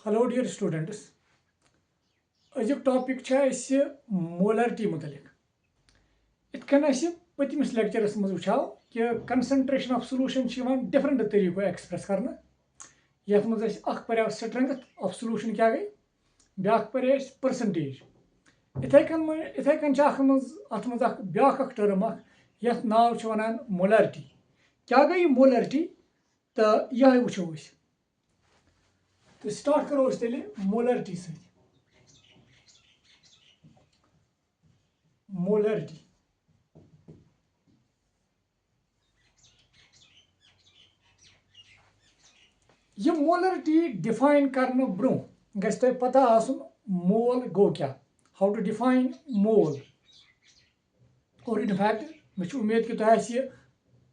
Hello dear students अजुक topic molarity मुतलिक इतकन पतमिस लेक्चरस मज वो कि कंसंट्रेशन ऑफ सोल्यूशन डिफरेंट तरीको एक्सप्रेस कर यथ मज पर्याव स्ट्रेंथ ऑफ सोल्यूशन क्या गई ब्या पर्या परसेंटेज इथे कन अत मज ब्या टर्म यथ नाव वनान मोलरिटी क्या गई मोलरिटी तो यह वो तो स्टार्ट करो तेल मोलरिटी से मोलरिटी ये मोलरिटी डिफाइन करने ब्रो गस तुम पता आसुन मोल गो क्या हाउ टू डिफाइन मोल और इनफैक्ट मे उम्मीद कि तुम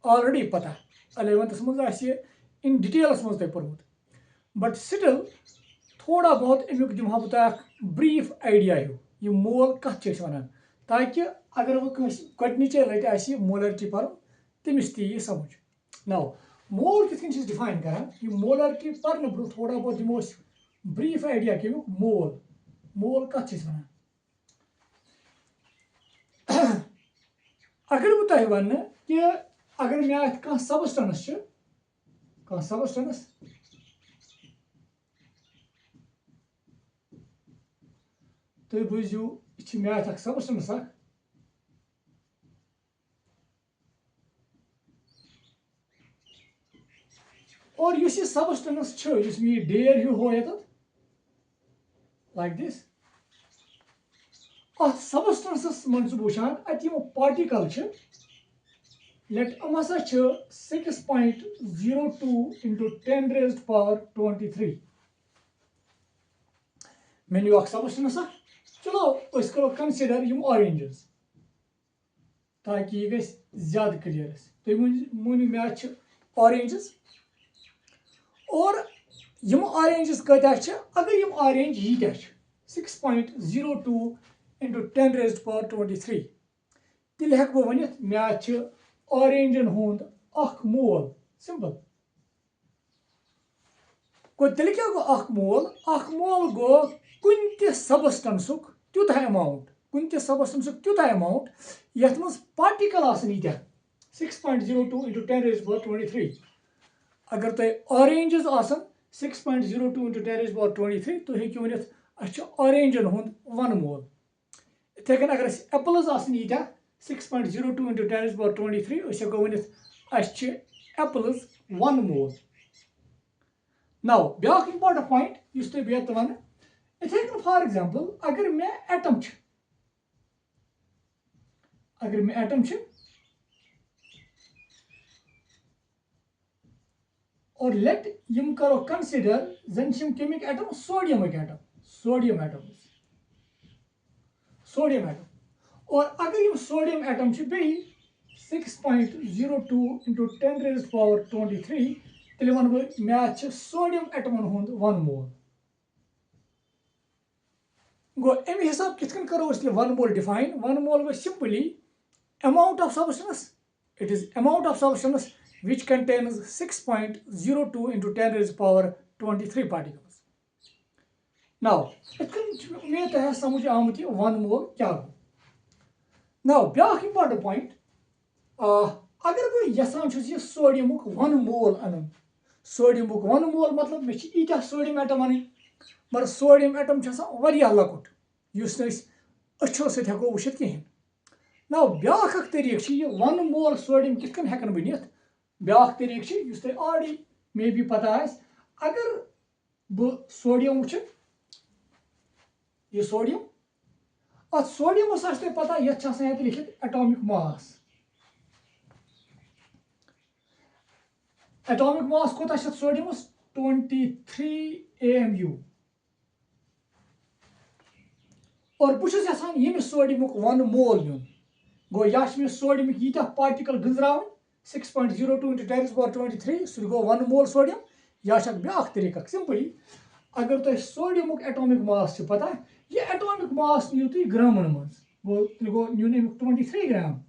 ऑलरेडी पता 11th मज इन डिटेल्स मज तुम पोर्मुत बट स्टिल थोड़ा बहुत अमुक दिमा बह ब्रीफ आइडिया ये मोल कत वन ताकि अगर वो गोडनिचे लटि मोलरिटी पर तमिस ती समझ नाउ मोल कित डिफाइन करान ये मोलरिटी पर ब्रो थोड़ा बहुत दिमो ब्रीफ आइडिया कि मोल मोल कत वन अगर बह तुम वन कि अगर मे अत सबस्टेंस तुम बूझू मे अत सबस्टेंस और इस सबस्टेंस मे डेर हूँ हो लाइक दिस अत सबस्टेंस मन वुचान अत पार्टिकल लेट हम 6.02 into 10 raised power 23 मे नो सबस्टेंस चलो करो कंसिडर ऑरेंजेस ताकि यह ज्यादा क्लियर तुम मनो मे ऑरेंजेस और ऑरेंजेस कत्या अगर ऑरेंज यीत्या 6.02 into 10 raised power 23 तेल हेक बह वनित मे ऑरेंजन हुंद मोल सिंपल गो तेल क्या गो मोल गो कुन त सबस्टेंसुक त्युत अमाउंट यथ मज पार्टिकल यीत्या 6.02 into 10 raised power 23 अगर तुम ऑरेंजेस 6.02 into 10 raised power 23 तुम हेकि वनित ऑरेंजन हुंद 1 मोल इथे कन अगर एप्पल्स यीत्या 6.02 into 10 raised power 23 हेको वनित एप्पल्स 1 मोल नाउ ब्या इंपॉर्टेंट पॉइंट इस तुम बेत वन इथे कन फॉर एग्जांपल अगर मे एटम और लेट यम करो कंसिडर जन केमिक एटम सोडियम एटम और अगर यम सोडियम एटम बे 6.02 into 10 raised power 23 तेल वन मे सोडियम एटमन हुंद 1 मोल गो अमे हिसाब कितन करो 1 मोल डिफाइन 1 मोल गो simply amount of substance it is amount of substance which contains 6.02 into 10 raised power 23 particles. Now, मे तुम समझ आमुत 1 मोल क्या गो नाउ ब्या इंपॉर्टेंट पॉइंट अगर बह यसान यह सोडियमुक 1 मोल अन सोडियमुक 1 मोल मतलब मे यीत्या सोडियम एटम अन मगर सोडियम एटम लकुट अछो सत हेको वुचित कहें नाउ ब्या तरीक 1 मोल सोडियम कितन हेकन बनित ब्या तरीक तुम ऑलरेडी मे भी पता अगर बह सोडियम वुच यह सोडियम अत सोडियमस तुम पता ये लिखित एटॉमिक मास कोता सोडियमस 23 AMU और बहुत यमिस सोडियमुक 1 मोल नुन गो या सोडियमुक यीत्या पार्टिकल गंजरावन 6.02 into 10 raised power 23 सह गो 1 मोल सोडियम या ब्या तरीका सिंपली अगर तुम सोडियमुक एटॉमिक मास पता यह एटॉमिक मास नीव तुम ग्रामन मज गो न्यून 23 ग्राम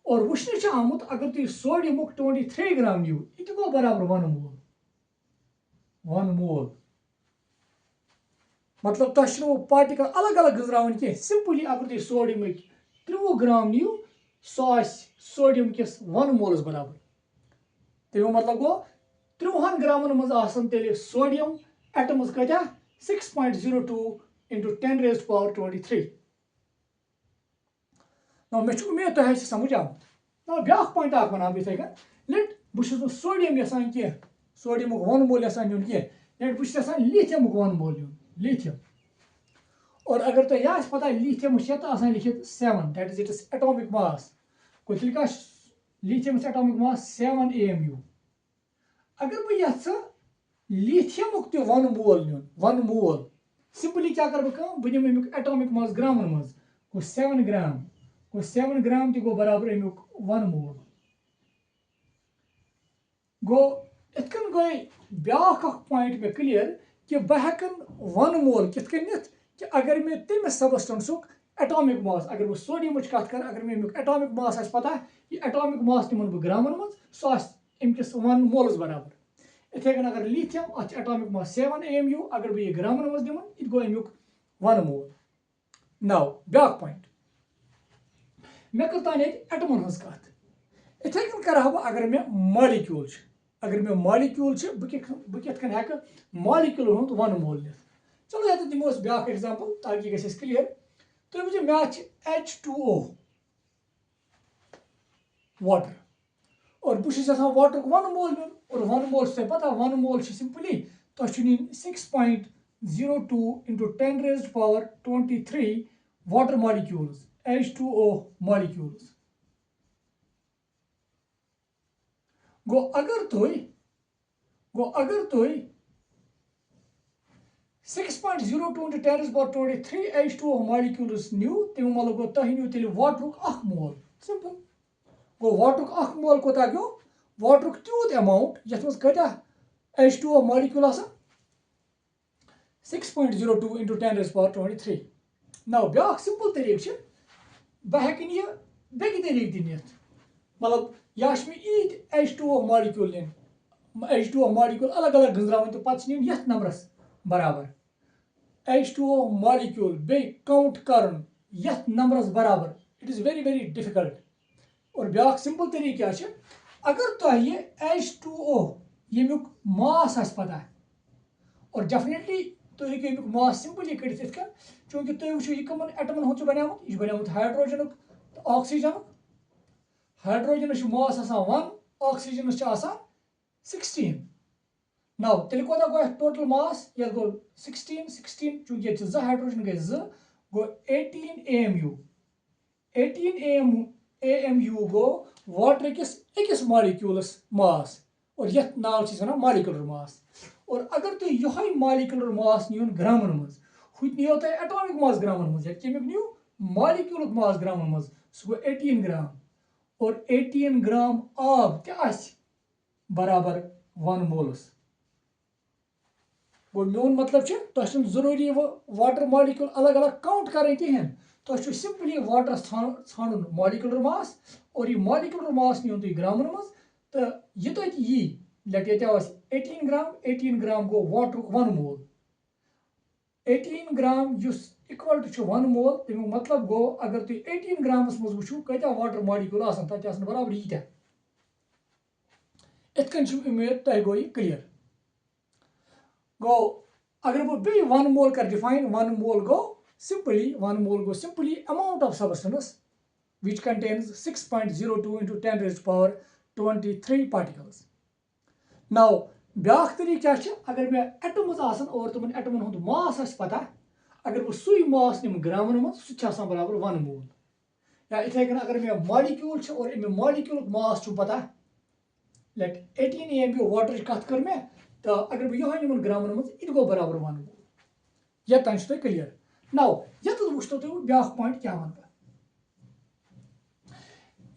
और वुचन आमुत अगर तुम सोडियमुक 23 ग्राम नीव यह गो बराबर 1 मोल मतलब तुम पार्टिकल अलग अलग गुजरावन कह सिंपली अगर तुम सोडियम 30 ग्राम नीव सह सोडियम किस 1 मोलस बराबर तमें मतलब गो 30 ग्रामन मज तेल sodium atoms कत्या 6.02 into 10 raised to power 23 ना मे उम्मीद तुम समझ आमुत ना ब्या पॉइंट वन इथे लेट बहुत सोडियम यसान कह सोडियम 1 मोल यसान नुन कह लेट बहुत लिथियम 1 मोल नुन लिथियम और अगर तुम यह पता लिथियम लिखित 7 that is its atomic mass को तेल क्या लिथियम एटॉमिक मास 7 AMU अगर बह ये लिथियम 1 मोल नुन 1 मोल सिंपली क्या कर बह निम अमुक एटॉमिक मास ग्रामन मज गो 7 ग्राम गो 7 ग्राम तक गो बराबर अमुक 1 मोल गो इतकन गई ब्या पॉइंट मे क्लियर कि बह 1 मोल कित कि अगर मे तमिस सबस्टेंसुक एटॉमिक मास अगर बह सोडियम कत कर अगर मे अमुक एटॉमिक मास आस पता कि एटॉमिक मास निमन बह ग्रामन मज सह अमकिस 1 मोलस बराबर इथे कन अगर लिथियम अत एटॉमिक मास 7 AMU अगर बह ग्रामन मज निमन इत गो अमुक 1 मोल नाउ ब्या पॉइंट मे कर तान एटमन हज कत इथे कन कर बह अगर मे मॉलिक्यूल अगर मे मॉलिक्यूल बह कित कन हेक मॉलिक्यूल 1 मोल नित चलो ये दिमो ब्या एग्जांपल ताकि गस क्लियर तुम वो मे H2O वाटर और बहुत वाटर 1 मोल नुन और 1 मोल तुम पता 1 मोल सिंपली तुम 6.02 into 10 raised power 23 water molecules H2O molecules गो अगर तुम 6.02 into 10 raised power 23 H2O molecules new तमें मतलब गो तुम न्यू तेल वाटर 1 मोल सिंपल गो वाटर 1 मोल कोता गो वाटर तूत अमाउंट ये मज कत्या H2O molecule 6.02 into 10 raised power 23 now ब्या सिंपल तरीक बह हेकन बेक तरीक तह नित मतलब या मे ईत H2O molecule नीन H2O molecule अलग अलग गुजरावन तो पत् नीन यथ नंबरस बराबर H2O molecule बे काउंट करन यथ नंबरस बराबर it is very very difficult और ब्या सिंपल तरीक क्या अगर तुम H2O यमुक मास आस पता और डेफिनेटली तुम हेकि अमुक मास सिंपली कड़ित इत चूंकि तुम वो यह कमन एटमन हो बनामुत यह बनामुत हाइड्रोजन तो ऑक्सीजन हाइड्रोजन मास 1 ऑक्सीजन 16 नाउ तेल कोता गो टोटल मास ये गो 16 चूंकि ये 2 हाइड्रोजन गई 2 गो 18 AMU गो वाटर किस मॉलिक्यूलस मास और ये नाव वन मॉलिक्यूलर मास और अगर तुम यह मॉलिक्यूलर मास नीन ग्रामन मज हु नियो तुम एटॉमिक मास ग्रामन मज कमिक न्यू मॉलिक्यूलर मास ग्रामन मज सह गो 18 ग्राम और 18 ग्राम आब तह बराबर 1 मोलस गो मोन मतलब तुम जरूरी वाटर मॉलिक्यूल अलग अलग काउंट करें कहें तुम सिंपली वाटर छान मॉलिक्यूलर मास और यह मॉलिक्यूलर मास नीन तुम ग्रामन मज तो यह तक यी लेट ये 18 ग्राम गो water 1 mole 18 gram equal to 1 mole तमें मतलब गो अगर तुम 18 ग्रामस मज वो कत्या वाटर मॉलिक्यूल तक बराबर यीत्या इतकन उम्मीद तुम गो यह क्लियर गो अगर बह बे 1 मोल कर डिफाइन 1 मोल गो simply amount of substance which contains 6.02 into 10 raised to power 23 particles now ब्या तरीक क्या अगर मे एटम्स और तुम एटमन हुंद मास पता अगर बह सुई मास निम ग्रामन मज सह बराबर 1 मोल या इथे कन अगर मे मॉलिक्यूल और अमे मॉलिक्यूल मास पता लेट 18 AMU वाटर कत कर मे तो अगर बह यह निमन ग्रामन मज इत गो बराबर 1 मोल ये तन तुम क्लियर नाउ ये वो तुम ब्या पॉइंट क्या वन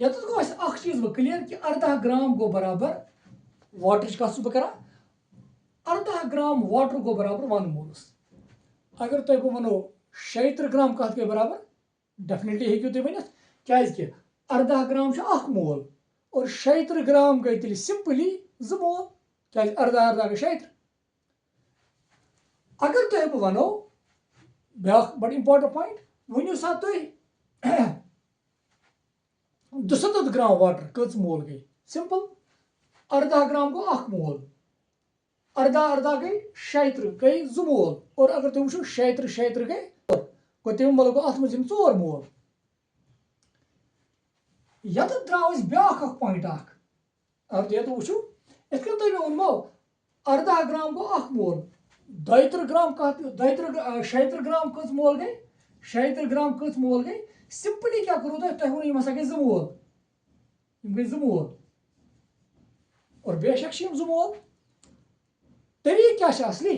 ये गो चीज बह क्लियर कि 18 ग्राम गो बराबर वाटर कत बह कर 18 ग्राम वाटर गो बराबर 1 मोलस अगर तुम बह वनो 76 ग्राम कत गई बराबर डेफिनेटली हेकू तुम वन क्या 18 ग्राम 1 मोल और 76 ग्राम गई तेल सिंपली 2 मोल क्या 18 गई 76 अगर तुम बह वनो ब्याक बड़ इंपॉर्टेंट पॉइंट वनियो सा तुम 270 ग्राम वाटर कच मोल गई सिंपल 18 ग्राम गो अख मोल 18 गई 76 गई 2 मोल और अगर तुम वो 76 गई गो तम मोल गो अत मज 4 मोल यत द्राव ब्याक पॉइंट अगर ये वो इत तुम मे वनमो 18 ग्राम गो अख मोल 32 ग्राम कत 76 ग्राम कच मोल गई 76 ग्राम कच मोल गई सिंपली क्या करो तुम वो हसा गई 2 मोल गई 2 मोल और बेशक 2 मोल तरीक क्या असली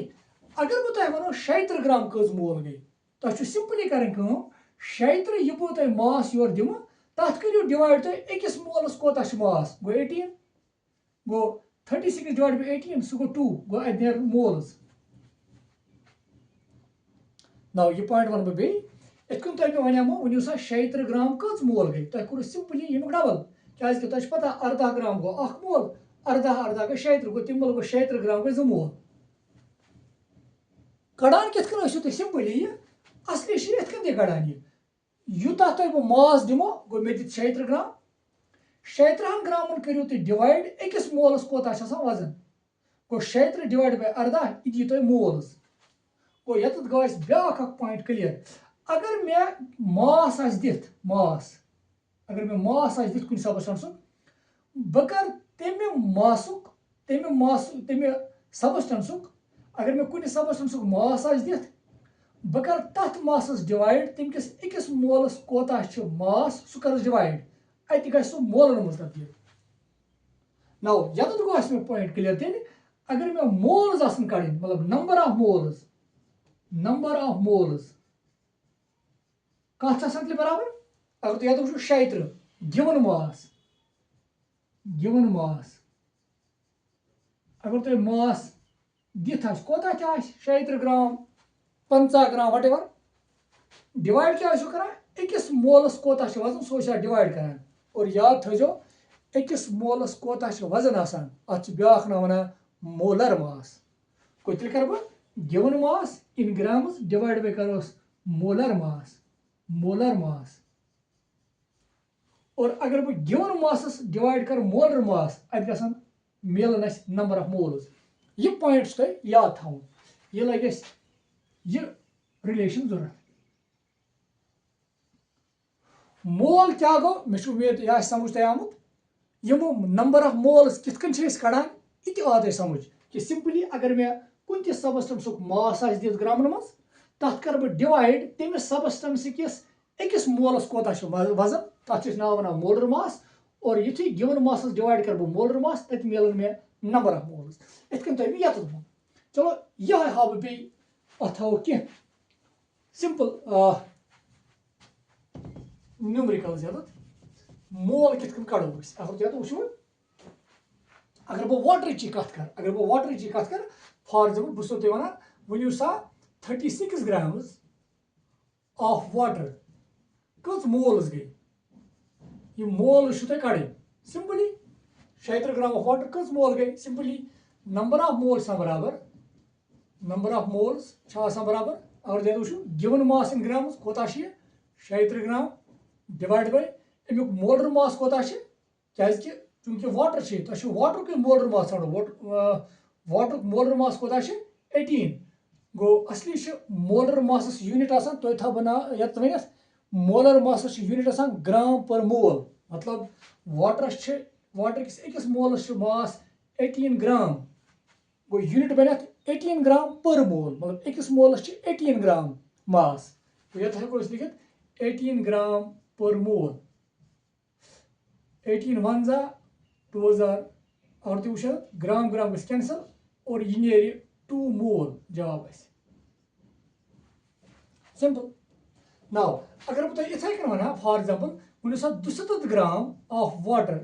अगर बह तुम वो 76 ग्राम कच मोल गई तुम सिंपली कर 76 यह बह तुम मास योर दिम तथ करो डिवाइड तुम अकिस मोलस कोता मास गो 18 गो 36 डिवाइड बाय 18 सह गो 2 गो अत नेर मोल्स नाउ यह पॉइंट वन बे इत तुम मे वनेमो वनियो सा 76 ग्राम कच मोल गई तुम करो सिंपली यमुक डबल क्या तुम पता 18 ग्राम गो अख मोल 18 गई 76 गो तम मोल गो 76 ग्राम गई 2 मोल कड़ान कित तुम सिंपली असली इत कड़ान यूता तुम बह मास दिमो गो मे दित 76 ग्राम 76 ग्रामन करो तुम डिवाइड अकिस मोलस कोता वजन गो 76 डिवाइड बाय 18 यह दी तुम मोल्स गो ये गो ब्याक पॉइंट क्लियर अगर मे मास दित मास अगर मे मास दित कुछ सबस्टेंस बह कर तमे मासुक तमे सबस्टेंस अगर मे कुछ सबस्टेंस मास दित बह कर तथ मासस डिवाइड तम किस अकिस मोलस कोता मास सह कर डिवाइड अत गो सह मोलन मज तब्दील नाउ ये गो मे पॉइंट क्लियर तेल अगर मे मोल्स आसन कड़न मतलब नंबर ऑफ मोल्स कत बराबर अगर तुम ये वो 76 गिवन मास अगर तुम मास दित कोता 76 ग्राम 50 ग्राम वट एवर डिवाइड क्या कर अकिस मोलस कोता वजन सह डिवाइड कर और याद थो अकिस मोलस कोता वजन आसान अत ब्याक ना वन मोलर मास को तेल कर बह given mass in grams divide by करोस मोलर मास और अगर बह गिवन मासस डिवाइड कर मोलर मास अत गसन मिलन नंबर ऑफ मोल्स यह पॉइंट्स तुम याद थवन यह लगे यह रिलेशन जरूरत मोल क्या गो मे उम्मीद यह समझ तुम आमुत यमो नंबर ऑफ मोल्स कित कड़ान यह आव समझ कि सिंपली अगर मे कुन सबस्टेंस मास दित ग्रामन मज तथ कर बह डिवाइड तमिस सबस्टेंस किस अकिस मोलस कोता वजन तथ नाव वन मोलर मास और युथु गिवन मासस डिवाइड कर बह मोलर मास तत मिलन मे नंबर ऑफ मोल्स इत तुम ये वो चलो यह हाव बे अत कह सिंपल न्यूमरिकल्स ये मोल कित कड़ो अगर तुम वो अगर बह वाटर कत कर फॉर एग्जाम्पल बह तुम वन वनियो सा 36 ग्राम्स ऑफ वाटर कच मोल्स गई ये मोल तुम कड़न सिंपली 76 ग्राम ऑफ वाटर कच मोल गई सिंपली नंबर ऑफ मोल्स बराबर अगर तुम वो गिवन मास इन ग्राम्स कोता 76 ग्राम डिवाइड बाय अमुक मोलर मास कोता क्या चूंकि वाटर तुम water molar mass water molar mass कोता 18 गो असली मोलर मासस यूनिट तुम थो बना ये वन मोलर मासस यूनिट ग्राम पर मोल मतलब वाटर किस अकिस मोलस मास 18 ग्राम गो यूनिट बन 18 ग्राम पर मोल मतलब अकिस मोलस 18 ग्राम मास तो ये हेको लिखित 18 ग्राम पर मोल 18 वन जा 2 जा और तुम वो ग्राम कैंसल और यह नेर 2 मोल जवाब सिंपल नाउ अगर बह तुम इथे कन one for example one 270 gram of water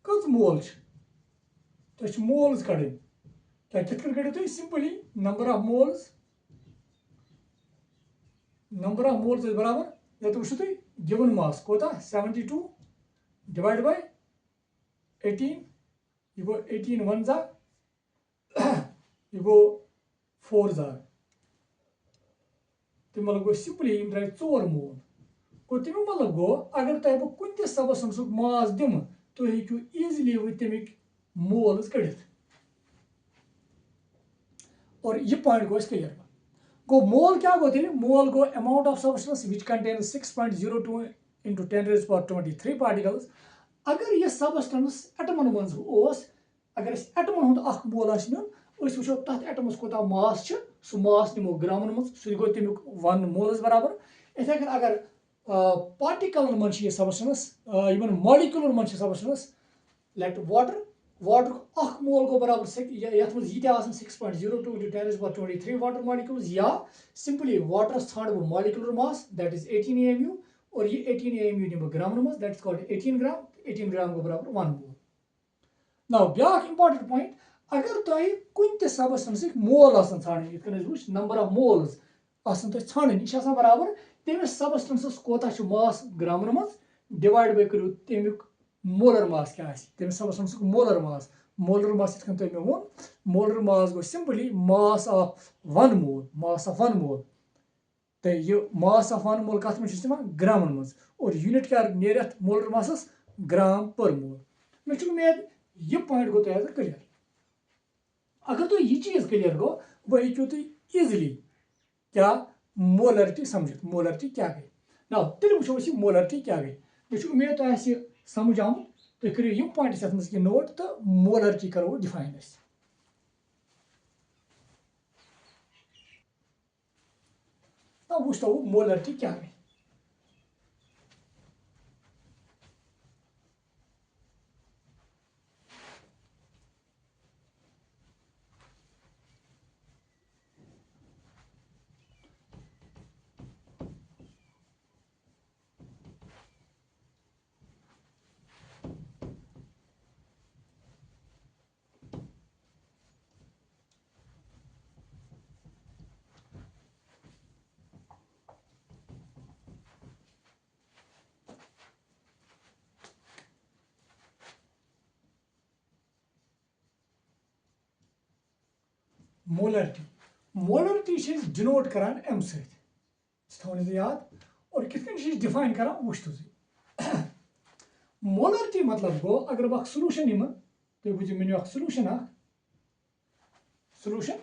कच मोल तुम मोल्स कड़न क्या कित कड़ो तुम सिंपली नंबर ऑफ मोल्स बराबर ये वो तुम गिवन मास कोता 72 डिवाइड बाय 18 यह गो 18 वन जा यह गो 4 जा तमें मतलब गो सिंपली यम द्राय 4 मोल गो तमें मतलब गो अगर तुम बह कुन सबस्टेंस मास दिम तुम हेकू ईजिली तमिक मोल्स कड़ित और यह पॉइंट गो क्लियर गो मोल क्या गो तेल मोल गो amount of substance which contains 6.02 into 10⁻23 particles अगर यह सबस्टेंस एटमन मज अगर एटमन हुंद मोल नुन वो तथ एटमस कोता मास सह मास निमो ग्रामन मज सह गो तमिक 1 मोल्स बराबर इथे कन अगर पार्टिकलन मन सबस्टेंस मॉलिक्यूलर मन सबस्टेंस लाइक वाटर वाटर मोल गो बराबर ये मज ये 6.02 into 10⁻23 वाटर मॉलिक्यूल्स या सिंपली वाटरस छाड़ बह molecular mass that is 18 AMU और ये 18 AMU निम ग्रामन मज that is called 18 gram 18 gram गो बराबर 1 मोल नाउ ब्याक इंपॉर्टेंट पॉइंट अगर तुम कुन सबस्टेंस मोल छान ये नंबर ऑफ मोल्स छान यह बराबर तमिस सबस्टेंस कोता मास ग्रामन मज डिवाइड बाय करू तमिक मोलर मास क्या तमिस सबस्टेंस मोलर मास तुम वो molar mass go simply mass of 1 मोल तो यह मास ऑफ 1 मोल कत मे ग्रामन मज और यूनिट क्या नेर मोलर मासस ग्राम पर मोल मे उम्मीद यह पॉइंट गो तुम क्लियर अगर तुम यह चीज क्लियर गो वह हेकू तुम ईजिली क्या मोलरिटी समझित मोलरिटी क्या गई ना तेल वो मोलरिटी क्या गई मे उम्मीद तुम समझ आमुत तुम करो यम पॉइंट्स ये मज नोट तो मोलरिटी करो डिफाइन वो मोलरिटी क्या गई मोलरिटी डिनोट करान अम सवन याद और कित डिफाइन करान वो मोलरिटी मतलब गो अगर बह सोलूशन यम तुम बुझो मे सोलूशन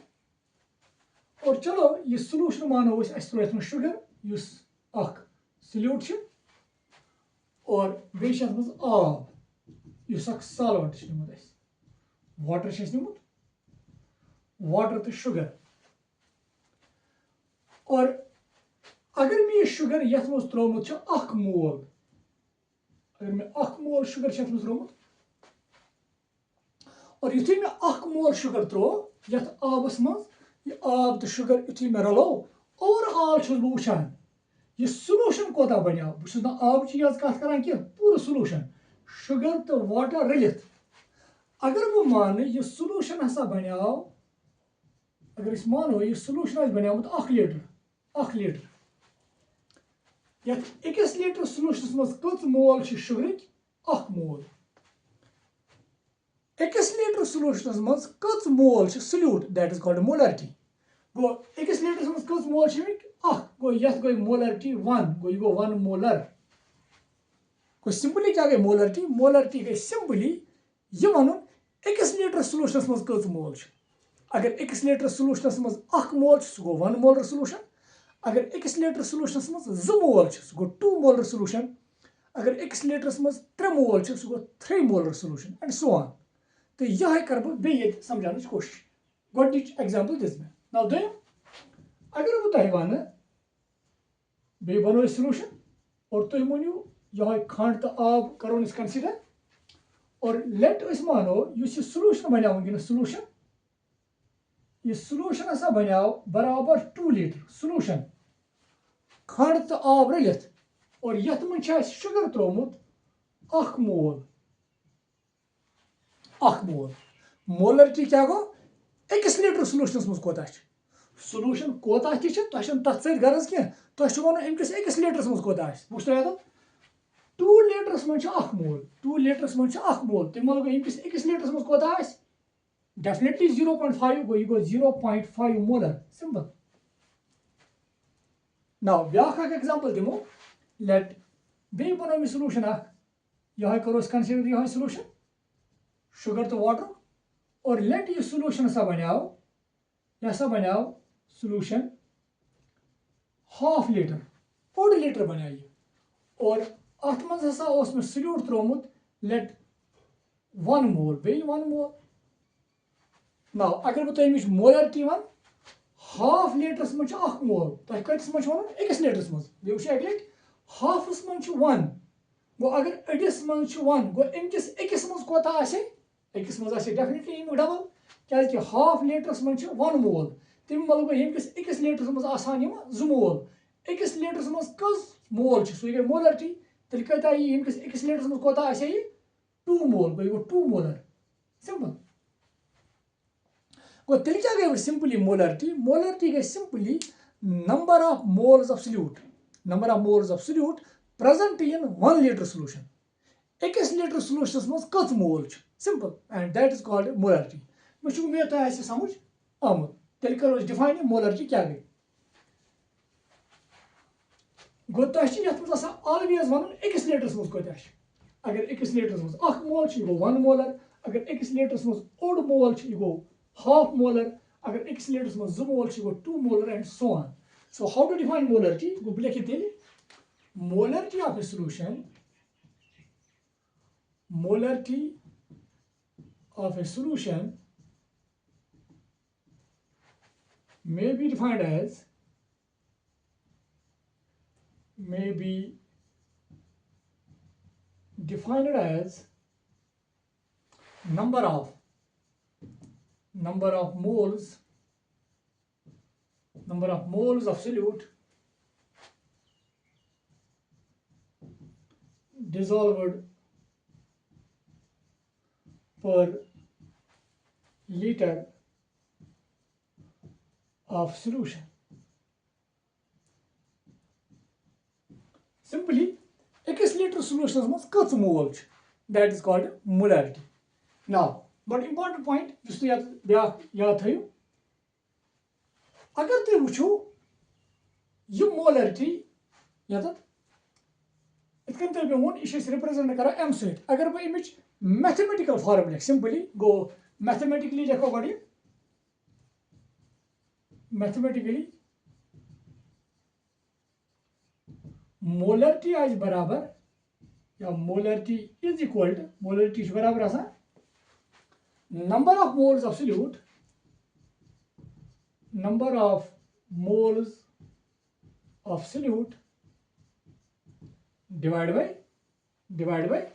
और चलो यह सोलूशन मानो त्रो शुगर सल्यूट और बेस मज आब सॉल्वेंट निमुत वाटर निमुत वाटर तो शुगर और अगर मे शुगर ये मज त्रोमुत मोल अगर मे मोल शुगर त्रोमुत और युथी मे मोल शुगर त्रो ये आबस मज ये आब तो शुगर युथी मे रलो ओवरऑल बह वुचान यह सोलूशन कोता बनो बह आब चीज कत करान कि पूरा सोलूशन शुगर तो वाटर रलित अगर बह मान यह सोलूशन हसा बनो अगर मानो यह सोलूशन बनोमुत 1 लीटर यस लीटर सोलूशन मज कच mole sugar 1 mole 1 litre solution मज कच mole solute that is called molarity गो 1 लीटर मज कच मोल गो ये गई मोलरिटी 1 गो यह गो 1 मोलर गो सिंपली क्या गई मोलरिटी गई सिंपली यह वन 1 लीटर सोलूशन मज कच मोल अगर 1 लीटर सोलूशन मज 1 मोल सह गो 1 मोलर सोलूशन अगर 1 लीटर सोलूशन मज 2 मोल सह गो 2 मोलर सोलूशन अगर 1 लीटर मज 3 मोल सह गो 3 molar solution and so on तो यह कर बे समझान कोशिश गोच एग्जाम्पल दिस मे नाउ दोम अगर बह तुम वन बे बनो सोलूशन और तुम वनु यह खंड तो आब करो कंसिडर और लेट मानो यह सोलूशन बनो वनकस सोलूशन यह सोलूशन हसा बनो बराबर 2 लीटर सोलूशन खंड तो आब रलित और ये मज शुगर त्रोमुत 1 मोल मोलरिटी क्या गो 1 लीटर सोलूशन मज कोता सोलूशन कोता तथ सत गरज कह तुम वन अमकिस 1 लीटर मज कोता वो 2 लीटर मज 1 मोल 2 लीटर मज 1 मोल तुम मतलब अमकिस 1 लीटर मज कोता डेफिनेटली 0.5 गो यह गो 0.5 मोलर सिंपल नाउ ब्याख एग्जांपल दिमो लेट बे बनो मे सॉल्यूशन यह करो कंसीडर यह सॉल्यूशन शुगर तो वाटर और लेट ये सॉल्यूशन सा बनाओ यह सा बनाओ सॉल्यूशन हाफ लीटर ओड लीटर बनाई और अत मज हसा ओस में सल्यूट त्रोमुत लेट 1 मोल बे 1 मोल नाउ अगर बह तमिच मोलरिटी वन हाफ लीटरस मज 1 मोल तुम कतिस मज वन 1 लीटरस मज बे वुच एक हाफस मज 1 गो अगर अडिस मज 1 गो अमकिस अकिस मज कोता आसे अकिस मज आसे डेफिनेटली डबल क्या कि हाफ लीटरस मज 1 मोल तम मतलब यमकिस अकिस लीटरस मज आसान 2 मोल अकिस लीटरस मज कस मोल सो गई मोलरिटी तेल कत आई यमकिस अकिस लीटरस मज कोता आसे 2 मोल गो 2 मोलर सिंपल गो तेल क्या गई सिंपली मोलरिटी गई simply number of moles of solute present in 1 litre solution अकिस लीटर सॉल्यूशन मज कत mole simple and that is called molarity मुझे उम्मीद तुम आसे समझ आमुत तेल करो डिफाइन मोलरिटी क्या गई गो तुम ऑलवेज वन अकिस लीटरस मज कत अगर अकिस लीटरस मज 1 मोल गो 1 मोलर अगर अकिस लीटरस मज ओड मोल गो हाफ मोलर अगर अकिस लीटरस मज 2 मोल गो 2 molar and so on so how to define molarity गो लिखि तेल molarity of a solution may be defined as number of moles of solute dissolved per liter of solution. Simply, अकिस litre solution मज कत मोल that is called molarity. Now, but important point जिस तो याद थयो अगर तुम वुचो ये molarity यत इतकन तुम पे वोन इसे रिप्रेजेंट करा m सहित अगर बह इमिच मैथमेटिकल फॉर्म लिख सिंपली गो मैथमेटिकली लिखो गो मैथमेटिकली मोलरिटी आज बराबर या molarity is equal to molarity बराबर आसान number of moles of solute divided by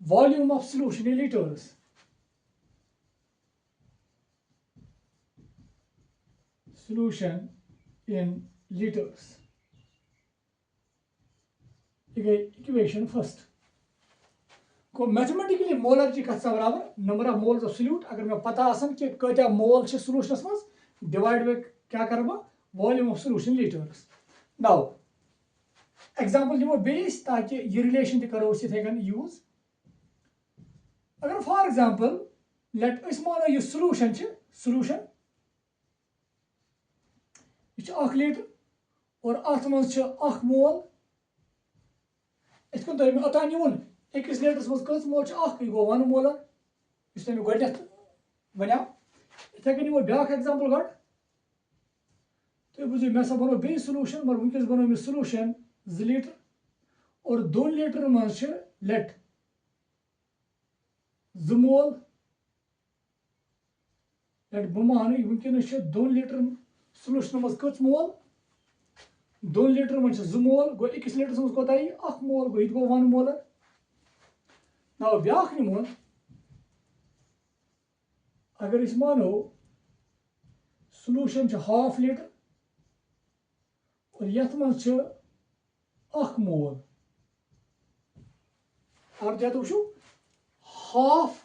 volume of solution in liters. Solution in liters. Equation first. को मैथमेटिकली मोलरिटी कत बराबर number of moles of solute अगर मैं पता आसन कि कत्या मोल सॉल्यूशनस मज डिवाइड बाय क्या कर volume of solution litres now example दिमो बेस ताकि ये रिलेशन तक करो इथे कन यूज अगर फॉर एग्जांपल लेट अस मानो ये सॉल्यूशन ये 1 लीटर और अत मज 1 मोल इतकन तुम ओतान वन 1 लीटरस मज कत मोल 1 गो 1 मोलर इस तुम गोडनेथ वनो इथे कन वो ब्याक एग्जांपल गड तुम बुझो मे सा बनो बे सॉल्यूशन मगर वनकस बनो मे सॉल्यूशन 2 लीटर और 2 लीटर मज लेट 2 मोल लेट बह मान वनकस 2 लीटर सॉल्यूशन मज कत मोल 2 लीटर मज 2 मोल गो 1 लीटर मज कोता 1 मोल गो गो 1 मोलर नाउ ब्याक निमो अगर इस मानो सॉल्यूशन हाफ लीटर और यथ मज 1 मोल और जत वो हाफ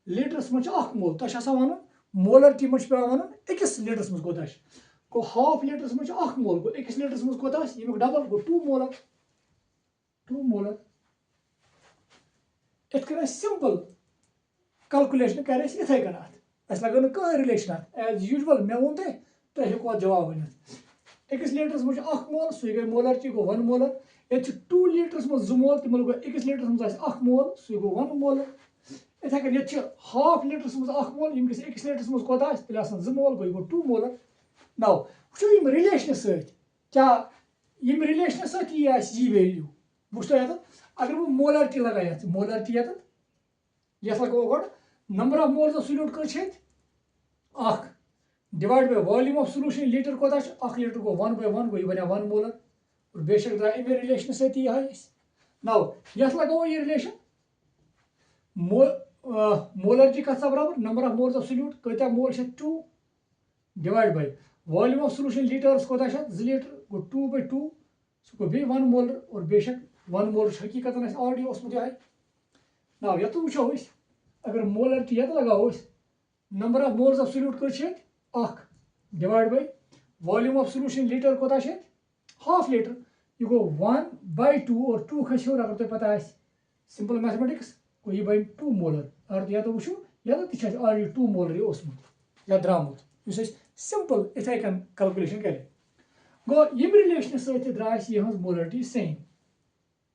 लीटरस मज 1 मोल तुम वन मोलरिटी मज पे वन 1 लीटरस मज कोता गो हाफ लीटरस मज 1 मोल गो 1 लीटरस मज कोता यमुक डबल गो 2 मोलर इत कर सिंपल कैलकुलेशन कर इथे कन अत लगे कह रिलेशन एज यूजुअल मे वो तुम हेको जवाब वन अकिस लीटरस मज मोल सह गई मोलरिटी गो 1 मोलर ये 2 लीटरस मज 2 मोल तमो गो अकिस लीटरस मज 1 मोल सह गो 1 मोलर इथे कन ये हाफ लीटरस मज 1 मोल यमकिस अकिस लीटरस मज कोता तेल 2 मोल गो 2 मोलर नाउ वुचो यम रिलेशन सहित क्या यम रिलेशन सहित यह वैल्यू वुचो ये अगर वो मोलरिटी लगा मोलरिटी ये लगो गो number of moles of solute कर divide by volume of solution litre कोता 1 लीटर गो 1/1 गो ये बने 1 मोलर और बेशक द्रा अमे रिलेशन सहित यह नाउ यह लगो ये रिलेशन मोलरिटी कत बराबर number of moles of solute कता मोल 2 divide by volume of solution litres कोता 2 लीटर गो 2/2 सो गो बे 1 मोलर और बेशक 1 मोलर हकीकत ऑलरेडी उसमें यह नाउ ये तो वुचो अगर मोलरिटी ये लगाओ number of moles of solute कर 1 divide by volume of solution litre कोता हाफ लीटर ये गो 1/2 और 2 खस अगर तुम पता है सिंपल मैथमेटिक्स को ये बन 2 मोलर अगर या तो वुचो या तो ऑलरेडी 2 मोलर ये या द्रामुत सिंपल इथे कन कैलकुलेशन कर गो यम रिलेशन सहित द्राय यह मोलरिटी सेम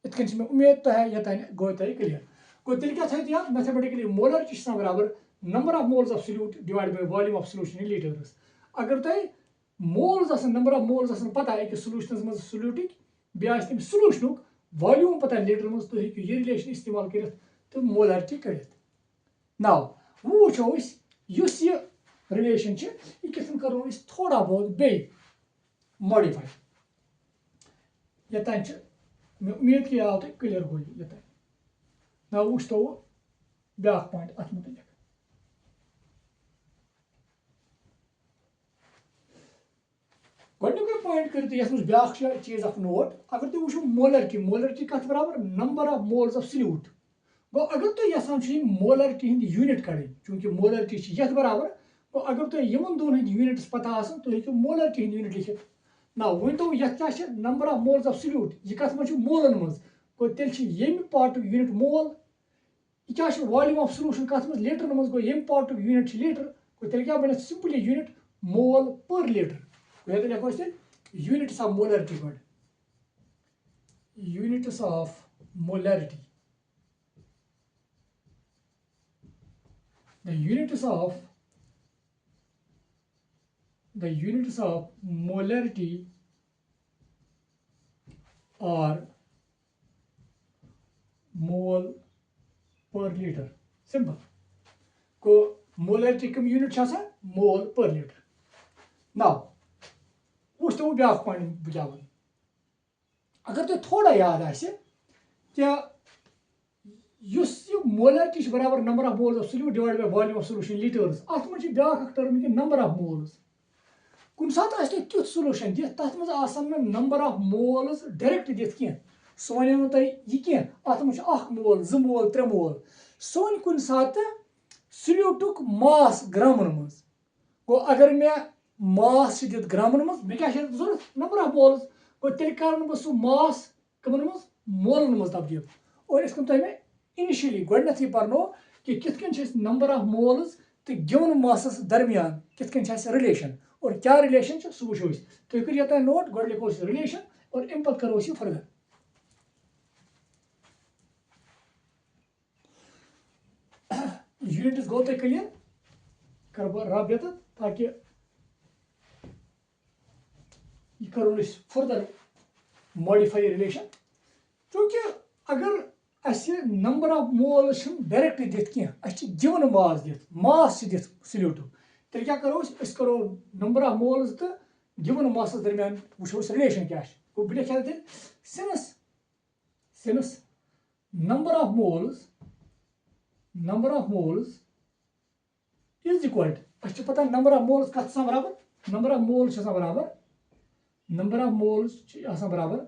इतकन मे उम्मीद तो है ये गो तह क्लियर गो तेल क्या थो मैथमेटिकली मोलरिटी बराबर number of moles of solute divide by volume of solution in liters अगर तुम मोल्स नंबर ऑफ मोल्स पता है कि सॉल्यूशन मज सॉल्यूटिक बे तम सॉल्यूशन वॉल्यूम पता लीटर मज तुम हेकु ये रिलेशन इस्तेमाल कर तो मोलरिटी कर नाउ वो वुचो ये रिलेशन यह कितन करो थोड़ा बहुत बे मॉडिफाई ये मे उम्मीद कि आव तुम क्लियर गो ये नाउ वो तो ब्या पॉइंट अत मुतलिक गोडनिक पॉइंट कर ये ब्या चीज अख नोट अगर तुम वो मोलरिटी कत बराबर number of moles of solute गो अगर तुम यहां मोलरिटी हंद यूनिट कड़ चूंकि मोलरिटी ये बराबर गो अगर तुम इन दोन हंद यूनिट्स पता तुम हेकु मोलरिटी हंद यूनिट लिखित ना वन तो ये क्या number of moles of solute यह कत मज मोलन मज गो तेल यम पार्ट यूनिट मोल यह क्या वॉल्यूम ऑफ सॉल्यूशन कत मज लीटर मज गो यम पार्ट यूनिट लीटर गो तेल क्या बन सिंपली यूनिट मोल पर लीटर गो ये लिखो units of molarity go units of molarity the units of molarity are mole per liter simple को molarity कम यूनिट मोल पर लीटर नाउ उस तो ब्या पॉइंट बुझा अगर तो थोड़ा याद आसे क्या मोलरिटी बराबर number of moles of solute divide by volume of solution litres अत मज ब्या टर्म कि नंबर ऑफ मोल्स कुन सात तुथ सॉल्यूशन दिख तथ मज नंबर ऑफ मोल्स डायरेक्ट दिख कह सह वन तुम यह कह अत मज 1 मोल 2 मोल 3 मोल सह वन कुन सात सॉल्यूटुक मास ग्रामन मज गो अगर मे मास दित ग्रामन मज मे क्या जरूरत नंबर ऑफ मोल्स गो तेल कर बह सह मास कमन मज मोलन मज तब्दील और इस तुम इनिशियली गोडनथी पर्नो कि कितकन नंबर ऑफ मोल्स तो गिवन मासस दरमियान कितकन रिलेशन और क्या रिलेशन सह वो तुम कर ये नोट गो लिखो रिलेशन और अम पे करो फर्दर यूनिट्स गो तुम क्लियर कर बह रब ये ताकि यह करो फर्दर मॉडिफाई रिलेशन चूंकि अगर नंबर ऑफ मोल्स डायरेक्ट दिख कह गिवन मास दिख सॉल्यूटुक तेल क्या करो नंबर ऑफ मोल्स तो गिवन मासस दरमियान वो रिलेशन क्या गो बह लिखा तेल since number of moles is equal पता नंबर ऑफ मोल्स कत बराबर नंबर ऑफ मोल्स बराबर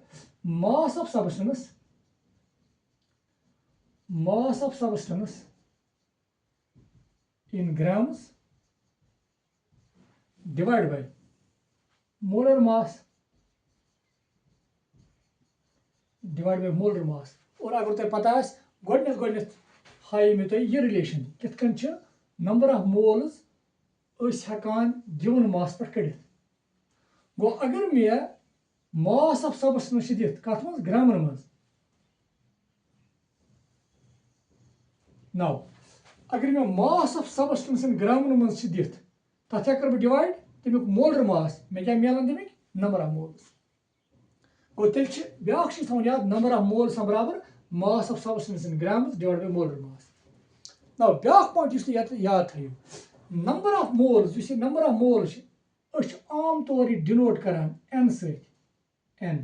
mass of substance in grams divided by molar mass divided by molar mass और अगर तुम पता गोडनथ हाई मे तुम यह रिलेशन कितकन नंबर ऑफ मोल्स हेकान गिवन मास पे कड़ गो अगर मे मास ऑफ सबस्टेंस दित कत मज ग्रामन मज नाउ अगर मे मास ऑफ सबस्टेंस इन ग्रामन मज दित तथ कर बह डिवाइड तमिक मोलर मास मे क्या मिलान तमिक नंबर ऑफ मोल्स गो तेल ब्याक थवन याद नंबर ऑफ मोल्स बराबर mass of substance in grams divide by molar mass now back point याद थो number of moles number of moles आम तौर डिनोट करान एन सत एन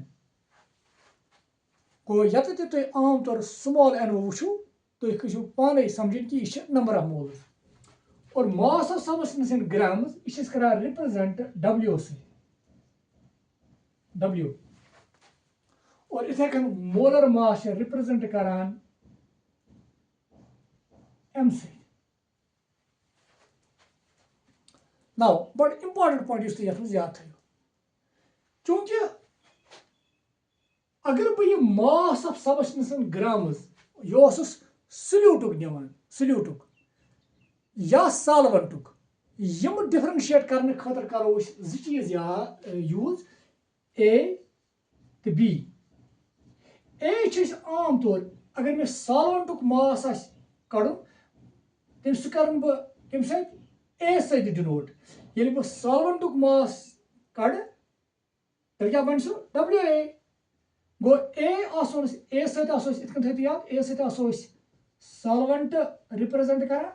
गो ये तुम आम तौर स्मॉल एन वो तुम कहो पाने समझन कि यह नंबर ऑफ मोल्स और मास ऑफ सबस्टेंस इन ग्राम्स यह कर रिप्रेजेंट डब्ल्यू से डब्ल्यू और इथे कन मोलर मास रिप्रेजेंट करान एम से नाउ बट इंपॉर्टेंट पॉइंट तुम ये याद थो चूंकि अगर बह मास ऑफ सबस्टेंस इन ग्राम्स यह सल्यूटुक निवान सल्यूटुक या सालवेंटुक यम डिफरेंशिएट करने खतर करो चीज यूज ए तो बी ए आम तौर अगर मे सालवेंटुक मास कड़न तम सह कर कम ए सत डिनोट ये बह सालवेंटुक मास कड़ तेल क्या बन सह डब्ल्यू ए गो ए ए सत याद ए सो सालवेंट रिप्रेजेंट कर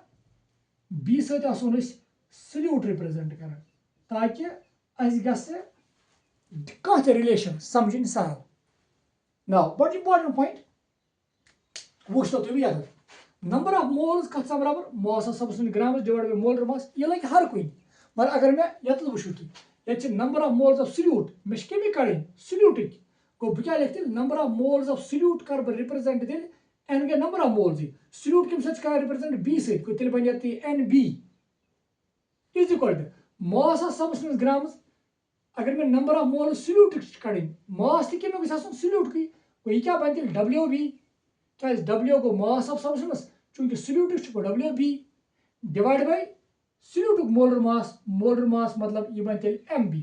बी सत सल्यूट रिप्रेजेंट कर ताकि कह रिलेशन समझ सहल नाउ बट इंपॉर्टेंट पॉइंट वो तुम याद नंबर ऑफ मोल्स कत बराबर mass of substance grams divide by molar मास यह लगे हर कुछ मगर अगर मैं ये वो तुम ये number of moles of solute मे कमी कड़न सल्यूटिक गो बह क्या लिख number of moles of solute कर बह रिप्रेजेंट दिल एन गए नंबर ऑफ मोल्स सल्यूट कम सर रिप्रेजेंट बी सत बन n B is equal to mass of substance grams अगर मैं नंबर ऑफ मोल्स सल्यूट कड़न मास तमें गई सल्यूट की यह क्या बन डब्ल्यू बी क्या डब्ल्यू गो मास ऑफ सबस्टेंस चूंकि सल्यूट गो डब्ल्यू बी डिवाइड बाय सल्यूटुक मोलर मास मतलब यह बन एम बी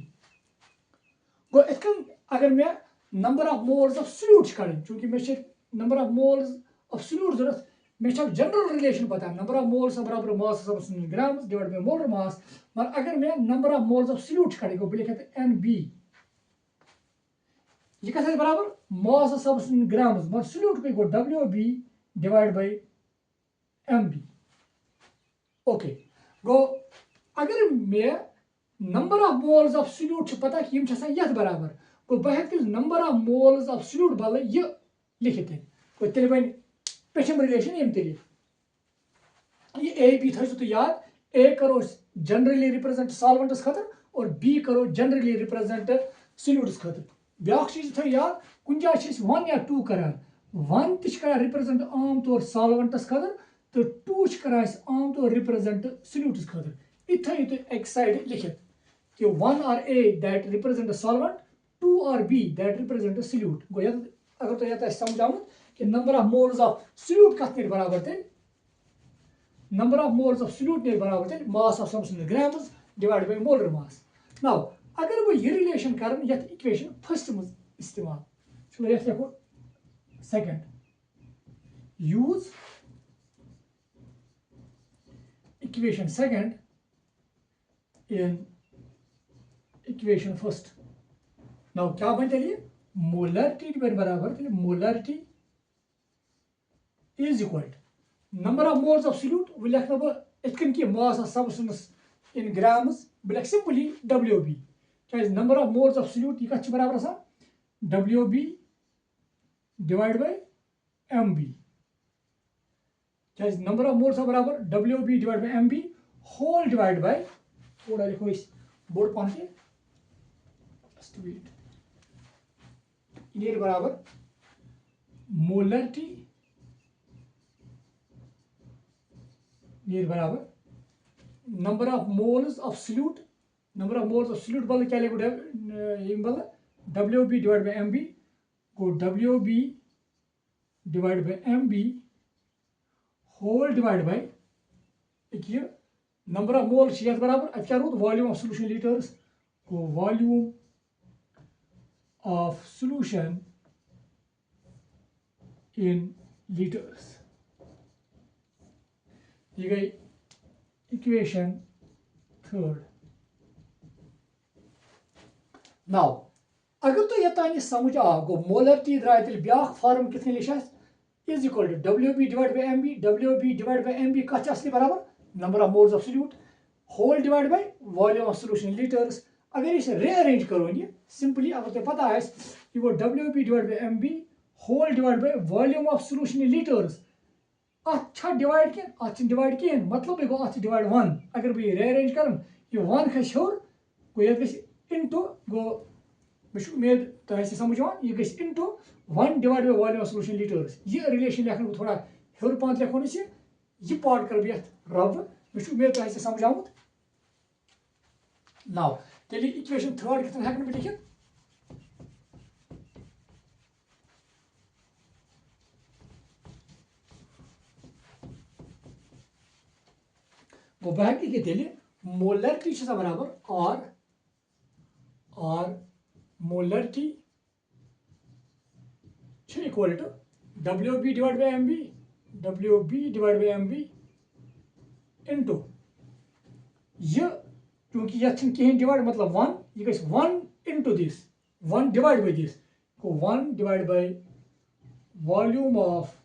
गो इथन अगर मैं number of moles of solute कड़न चूंकि मे number of moles of solute जरूरत मे जनरल रिलेशन पता नंबर ऑफ मोल्स बराबर mass of substance grams divide by molar mass मगर अगर मैं number of moles of solute कड़े गो बह एन बी यह कथ बराबर मास ऑफ सबस्टेंस ग्राम्स मगर सल्यूट गो W B divide by M B okay गो अगर मे number of moles of solute पता कि ये बराबर गो बह number of moles of solute बल यह लिखित गो तेल बन पेशम रिलेशन यम तरीके ये ए बी थो तो याद ए करो जनरली रिप्रेजेंट सॉल्वेंट्स खतर और बी करो जनरली रिप्रेजेंट सल्यूट्स खतर ब्याक चीज थो याद कुछ जाए 1 या 2 करान 1 तक रिप्रेजेंट आम तौर सॉल्वेंट्स खतर तो 2 आम तौर रिप्रेजेंट सल्यूट्स खतर इतना ही तो एक साइड लिखित कि 1 R A that represent solvent 2 R B that represent solute गो अगर तो ये समझाव कि number of moles of solute कत ने बराबर तेल number of moles of solute ने बराबर तेल mass of substance grams divide by molar mass now अगर वो ये रिलेशन कर इक्वेशन फर्स्ट मज इस्तेमाल चलो ये लिखो second use equation second in equation first now क्या बन चलिए मोलरिटी बराबर molarity is equal number of moles of solute वो लिखना बह इतकन कि mass of substance in grams बह लिख सिंपली डब्ल्यू बी क्या number of moles of solute यह कत बराबर आसान W B divide by M B क्या नंबर ऑफ मोल्स बराबर W B divide by M B whole divide bye थोड़ा लिखो इस बोर्ड पान के ये बराबर मोलरिटी ये बराबर number of moles of solute बल क्या लिखो बल W B divide by M B गो W B divide by M B whole divide by number of moles बराबर अब क्या रूद वॉल्यूम ऑफ सॉल्यूशन लीटर्स गो volume of solution in liters. ये गई इक्वेशन थर्ड. नाउ अगर तो ये समझ आ गो मोलरिटी द्राय तेल ब्या फॉर्म कितने लिखा is equal to WB divide by MB. WB divide by MB कत असली बराबर number of moles of solute whole divide by volume of solution in liters. अगर इसे रीअरेंज करो ये सिंपली अगर तो पता है ये वो WB divide by MB whole divide by volume of solution in liters. अच्छा डिवाइड क्या अच्छा डिवाइड क्या मतलब ये गो अच्छा डिवाइड 1. अगर बह रीअरेंज कर ये 1 खस होर गो ये गो इनटू गो मे उम्मीद तुम समझ ये go into 1 divide by volume of solution litres. ये रिलेशन लिखन बह थोड़ा हेर पान लिखो ये पार्ट कर बह रब मे उम्मीद तुम समझ आमुत. नाउ तेल इक्वेशन थर्ड कितन हेकन बह लिखित गो बह हेक तेल मोलरिटी बराबर R molarity equal to WB divide by MB WB divide by MB into ये क्योंकि ये कहें डिवाइड मतलब 1 ये गई 1 into this 1 divide by this को 1 divide by volume of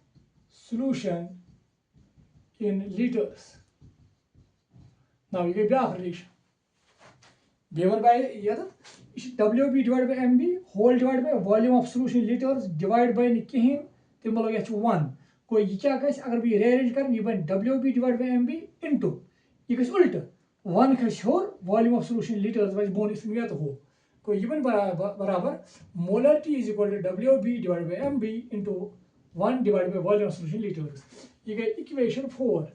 solution in liters. Now ये गई ब्या रिलेशन बेवन बाय ये WB divide by MB whole divide by volume of solution liters divide by कहीं तो मतलब ये 1 को ये क्या गई अगर बह रीअरेंज कर ये बन WB divide by MB into ये गई उल्ट 1 खस होर वॉल्यूम ऑफ सॉल्यूशन लीटर्स वज बोन इसमें तो हो को ये बन बराबर molarity is equal to WB divide by MB into 1 divide by volume of solution liters. ये गई इक्वेशन 4.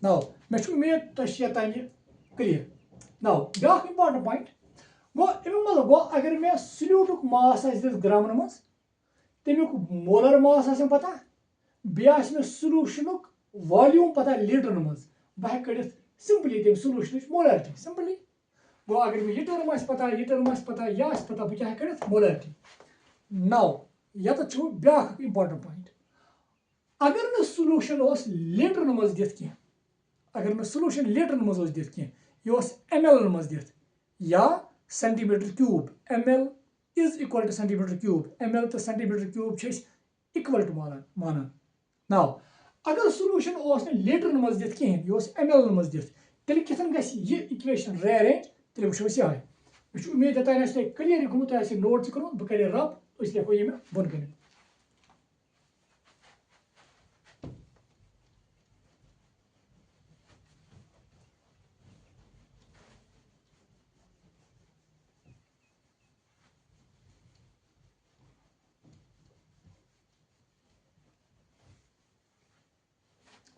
नाउ मे उम्मीद तुम क्लियर. नाउ ब्या इंपॉर्टेंट पॉइंट गो अमिक मतलब गो अगर मे सोल्यूटुक मास ग्रामन मज तमिक मोलर मास पता बे सोल्यूशनुक वॉल्यूम पता लीटर मज बह कड़ सिंपली तम सोल्यूशन मोलरिटी सिंपली गो अगर मे लीटर मज पता यह पता बह क्या कड़ मोलरिटी. नाउ ये ब्या इंपॉर्टेंट पॉइंट अगर न सोल्यूशन लीटर मज दिख कह अगर न सोल्यूशन लीटर मज दिख कह यह ml मज दिख या centimetre cube ml is equal two centimetre cube ml तो सेंटीमीटर क्यूब इक्वल टू मानान. नाउ अगर सोल्यूशन लीटर मज दिख कहें यह ml मज दिख तेल कितन गि इक्वेशन रीअरेंज तेल वो ये मे उम्मीद तुम क्लियर गुत नोट कर बह कर रब लिखो ये बोन कन.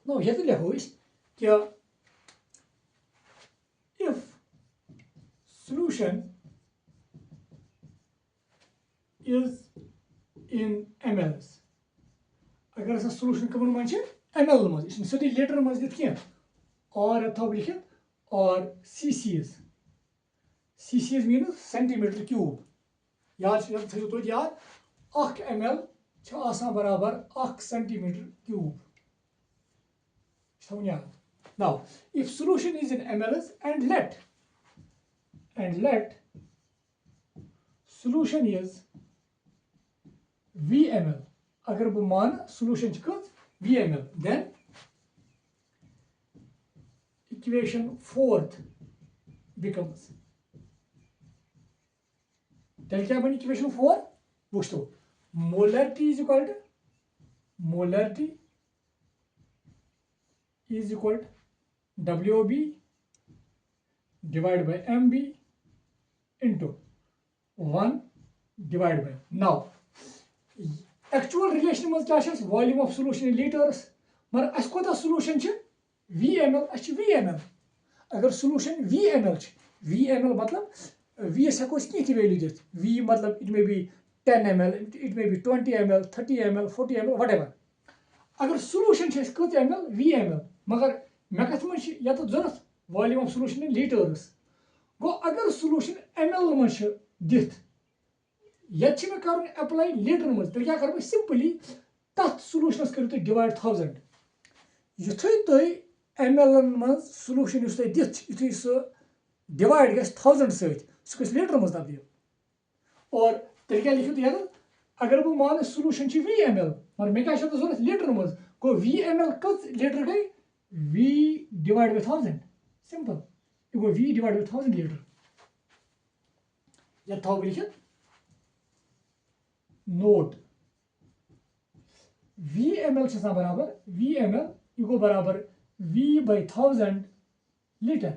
No, ये तो लिखो क्या if solution is in mLs अगर ऐसा solution कमन मन ml मज इसमें सोटी लीटर मज दिख क्या और थोब लिखित और cc's मीन्स सेंटीमीटर क्यूब याद थो तो याद 1 ml बराबर 1 centimetre cube. Now, if solution is in mLs and let solution is VML, अगर बह मान solution VML, then equation 4th becomes then क्या बन equation 4 वो molarity is equal to molarity is equal to WB divided by MB into 1 divided by. Now, actual relation में क्या है volume of solution in liters मगर अस कोता solution है VML अस VML अगर solution VML मतलब V से कोई कितनी value देत V मतलब it may be 10 ml it may be 20 ml 30 ml 40 ml whatever अगर solution है कितने ml VML मगर मैं कथ मन या तो जरूरत volume of solution in litres गो अगर सोल्यूशन ml मज दिथ ये मे कर अप्लाई लीटर मज तेल क्या कर सिंपली तथ सोल्यूशनस करो तुम डिवाइड 1000 युथे तुम ml मज सोल्यूशन दिथ युथे सह डिवाइड गस 1000 सह लीटर मज तब्दील और तेल क्या लिखो तुम अगर बह मान सोल्यूशन VML मगर मे क्या जरूरत लीटर मज गो VML कत लीटर गई V डिवाइड बाय 1000 सिंपल ये गो V डिवाइड बाय 1000 लीटर यह थो लिखित नोट VML बराबर VML ये गो बराबर V बाय 1000 लीटर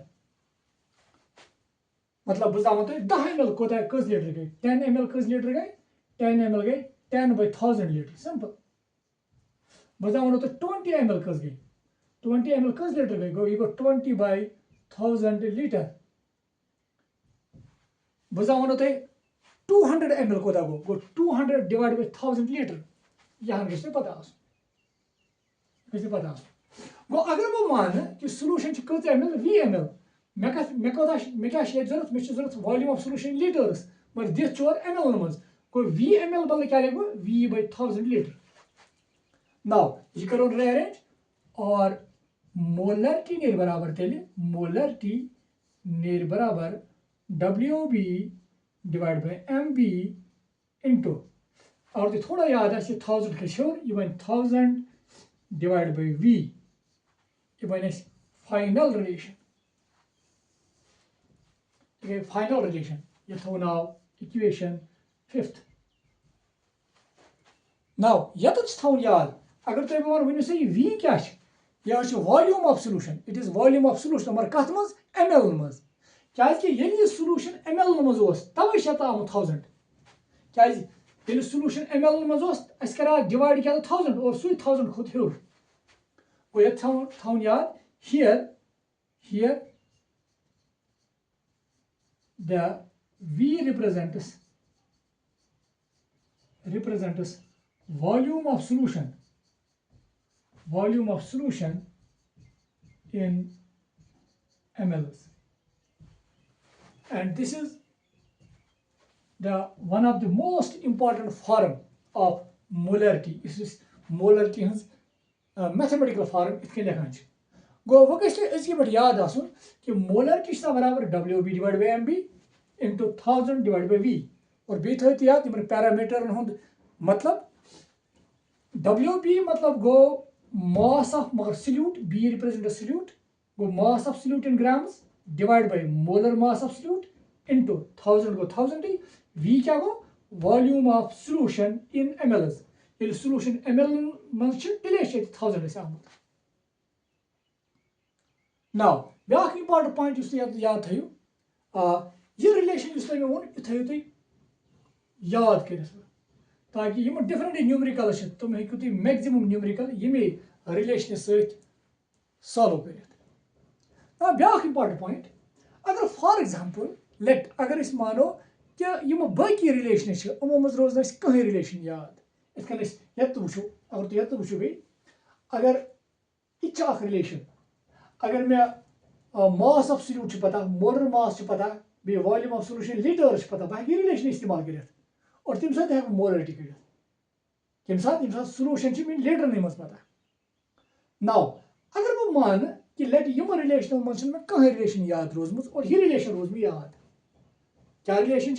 मतलब बह दाव तुम 10 ml कोता कस लीटर गई 10 ml कस लीटर गई 10 ml गई 10 बाय 1000 लीटर सिंपल बह दाव तुम 20 ml कस गई 20 ml कस लीटर गई गो ये गो 20 बाय 1000 लीटर बह दाव तुम 200 ml कोता गो 200 डिवाइड बाय 1000 लीटर यहाँ गई पता पता गो अगर बह मान कि सोल्यूशन कत ml VML मे क्या जरूरत मे जरूरत वॉल्यूम ऑफ सोल्यूशन लीटर्स मगर दिख चोर ml मज गो VML बदल क्या लिखो V बाय 1000 लीटर नाउ ये करो rearrange और मोलरिटी नेर बराबर तेल मोलरिटी नेर बराबर WB divide by MB into और तो थोड़ा याद आ 1000 के श्योर ये बन 1000 डिवाइड बाय V ये बन फाइनल रिलेशन फाइनल रिलेशन ये थो नाउ इक्वेशन 5th नाउ यत थो याद अगर तुम वन वन से V क्या यह volume of solution it is volume of solution मगर कत मज ml मज क्या सोल्यूशन ml मज तवे आमुत 1000 क्या सोल्यूशन ml मज कर डिवाइड क्या 1000 और सू 1000 खुद हूर गो ये थो याद here the V represents volume of solution in mLs and this is the one of the most important form of molarity. This is molarity mathematical form इत लिखान गो वो गि पे याद आसन कि मोलरिटी बराबर WB divide by MB into 1000 divide by V और बी थो याद इन पैरामीटर मतलब WB मतलब गो मास ऑफ मगर सल्यूट B रिप्रेजेंट सल्यूट गो mass of solute in grams divide by molar mass of solute into 1000 गो 1000 V क्या गो volume of solution in mLs ये सोल्यूशन ml मज तेले 1000 आमुत नाउ ब्याक इंपॉर्टेंट पॉइंट याद थो यह रिलेशन मे वो थो तुम याद कर ताकि डिफरेंट न्यूमरिकल तुम हेकू तुम मैक्सिमम न्यूमरिकल ये रिलेशन सॉल्व कर ब्याक इंपॉर्टेंट पॉइंट अगर फॉर एग्जांपल लेट अगर मानो कि बाकी रिलेशन यमो मज रोज कहीं रिलेशन याद ये वो अगर तुम ये वो बे अगर यह रिलेशन अगर मे मास ऑफ सल्यूट पता मोलर मास पता बे वॉल्यूम ऑफ सोल्यूशन लीटर पता बह रिलेशन इस्तेमाल कर और तम साथ हेक मोलरिटी कर तम साथ सोल्यूशन मे लीटर नहीं मज पता नाउ अगर बह मान कि लेट यम रिलेशन मज मे कहीं रिलेशन याद रोजम और यह रिलेशन रोज मे याद क्या relation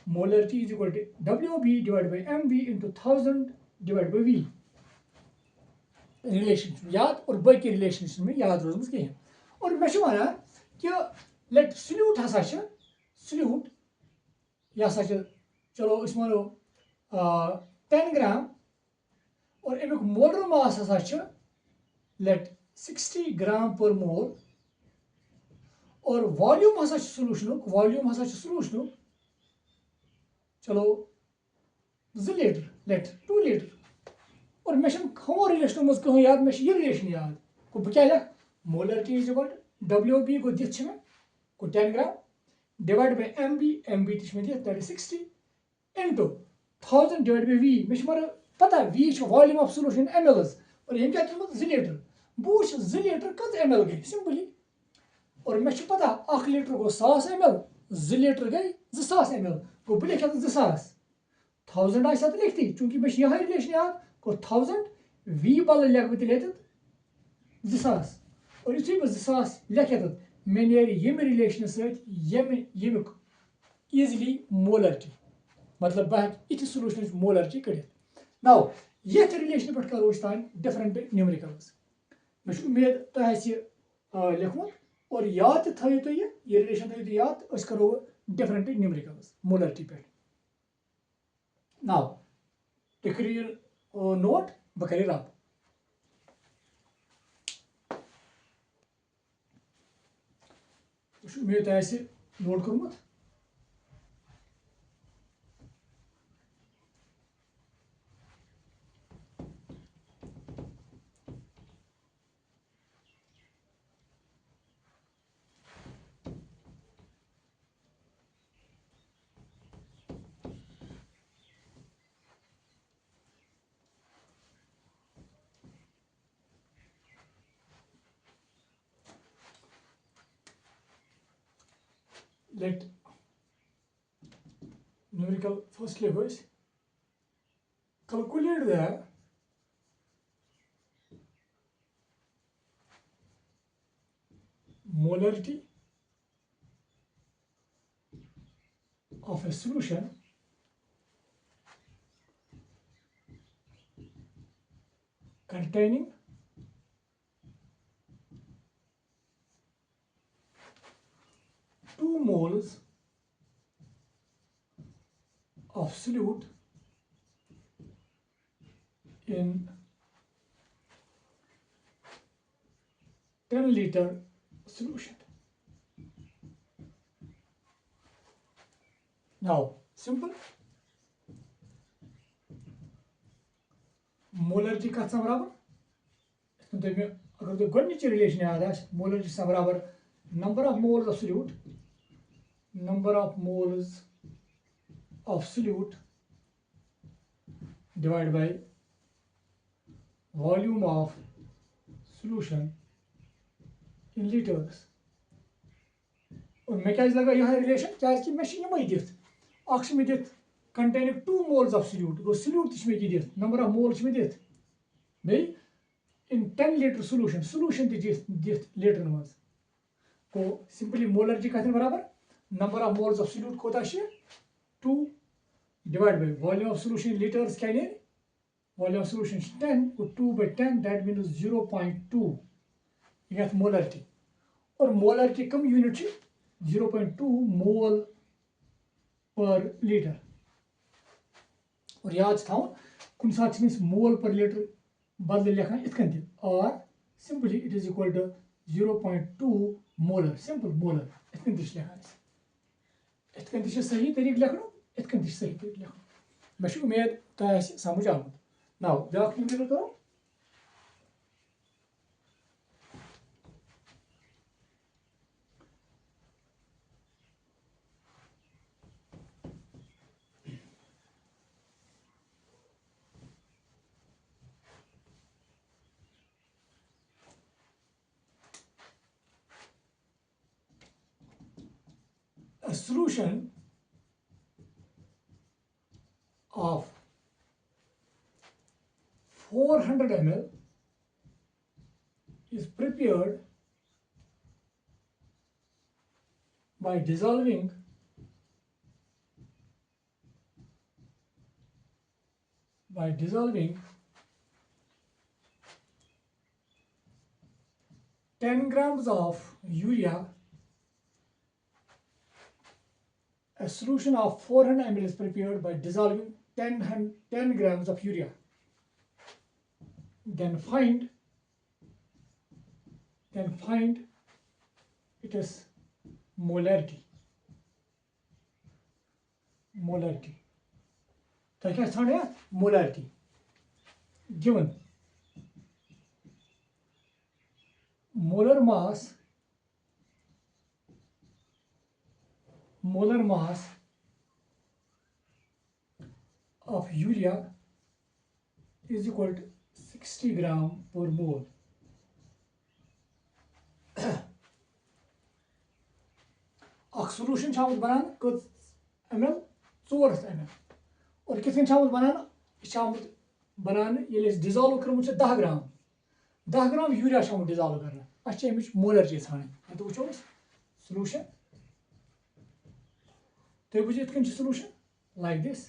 molarity is equal to WB divide by MB into 1000 divide by V relation याद और बाकी रिलेशन में याद रोजम कहीं और मे वन कि लेट सल्यूट हसा सल्यूट यह चलो मानो 10 ग्राम और अमुक मोलर मास हसा लेट 60 ग्राम पर मोल और वॉल्यूम हसा सोल्यूशन चलो 2 लीटर लेट 2 लीटर और मे खो रिलेशन मज कहीं याद मे यह रिलेशन याद गो बह क्या लिख मोलरिटी इज इक्वल WB गो दिख मे गो 10 ग्राम डिवाइड बाय MB दिख मे that is 60 into 1000 divide by V मे मगर पता V volume of solution mLs और यम क्या 2 लीटर बह 2 लीटर कत ml गई सिंपली और मे पता 1 लीटर गो 100 ml 2 लीटर गई 2000 ml गो बह लिख 2000 1000 आसा तो लिखती चूंकि मे यह रिलेशन याद गो 1000 v बल लिख बह तेल 2000 और यु बह 2000 लिख मे नेम रिलेशन समिक ईजिली मोलरिटी मतलब बह इथ सोलूशन मोलरिटी कड़ित नाउ ये रिलेशन पे करो तान डिफरेंट न्यूमेरिकल्स मे उम्मीद तुम लिखमुत और याद थो तुम ये रिलेशन थो याद करो डिफरेंट न्यूमेरिकल्स मोलरिटी पे नाउ तुम करो नोट बह कर रब उम्मीद तुम note कोर्मुत let numerical first levels calculate the molarity of a solution containing 2 moles of solute in 10-liter solution. Now, simple. Molarity का बराबर अगर तो गोडनिच रिलेशन याद आस मोलरिटी से बराबर number of moles of solute divided by volume of solution in liters और मे क्या लगा यह रिलेशन क्या मे यम दित containing 2 moles of solute go solute मे दित number of moles मे दित बे in 10-liter solution दित लीटर मज को simply molarity कथन बराबर number of moles of solute कोता 2 divided by volume of solution in liters क्या ने volume of solution 10 को 2 by 10 that means 0.2 यह molarity और molarity कम यूनिट 0.2 मोल पर लीटर और याद था कुन साथ मोल पर लीटर बदल लिखान इत और simply it is equal to 0.2 molar simple molar इत लिखान इत सही तरीक लिखन इत सही तरीक लिखन मे उम्मीद तुम समझ आमुत नाउ ब्याक न्यूमेरिकल करो a solution of 400 ml is prepared by dissolving 10 grams of urea. A solution of 400 ml is prepared by dissolving 10 grams of urea. Then find its molarity. तो क्या ढूंढे molarity given molar mass of urea is equal to 60 gram per mole. Solution बनान M L 400 ml और कितन बनान यह बनान dissolve कर 10 ग्राम 10 ग्राम यूरिया डिजॉल्व करना अमिच मोलर चीज हाँ तो वो सोल्यूशन तुम बुझ ये सोल्यूशन लाइक दिस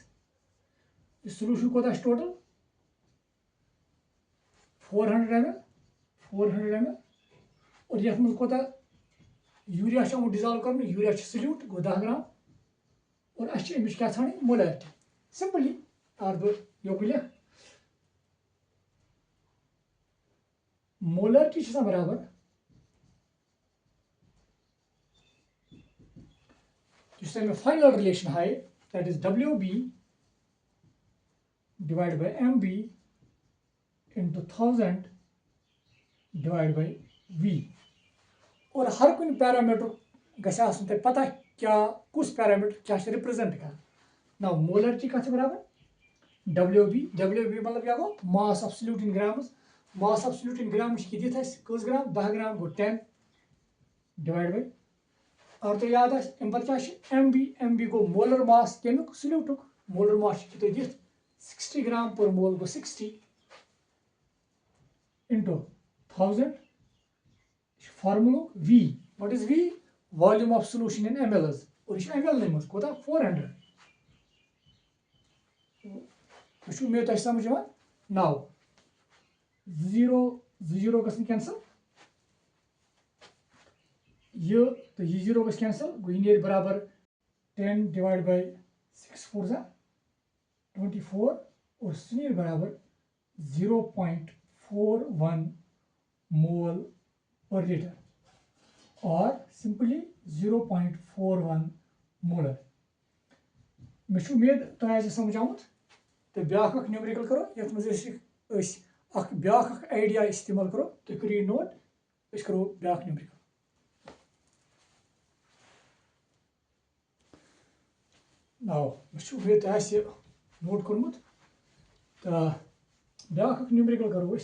सोल्यूशन कोता टोटल 400 ml और ये कोता यूरिया डिजॉल्व कर यूरिया सल्यूट गो 10 ग्राम और अमिच क्या मोलरिटी सिंपली और यो लिख मोलरिटी बराबर final relation high that is WB divided by MB into 1000 divided by V और हर कुछ पैरामीटर गई पता क्या कुछ पैरामीटर क्या रिप्रेजेंट कर ना मोलरिटी कत बराबर WB मतलब क्या गो mass of solute in grams mass of solute in gram कस ग्राम 10 ग्राम गो 10 डिवाइड बाय और तो याद अम पे क्या MB गो मोलर मास कमुक सल्यूटुक मोलर मास तो 60 ग्राम पर मोल गो 60 into 1000 formula V what is V volume of solution in mLs और यह ml नहीं कोता 400 मे तो समझ now 0 गन कैंसल ये तो ये 0 गस कैंसल गो ये बराबर 10 डिवाइड बाय 6 4 24 और सह बराबर 0.41 मोल पर लीटर और सिंपली 0.41 मोलर मे उम्मीद तुम समझ आमुत तो ब्या न्यूमेरिकल करो ये ब्या आइडिया इस्तेमाल करो तुम करो नोट करो ब्या न्यूमेरिकल नाउ मे उम्मीद तुम नोट कोर्मुत तो ब्या न्यूमेरिकल करो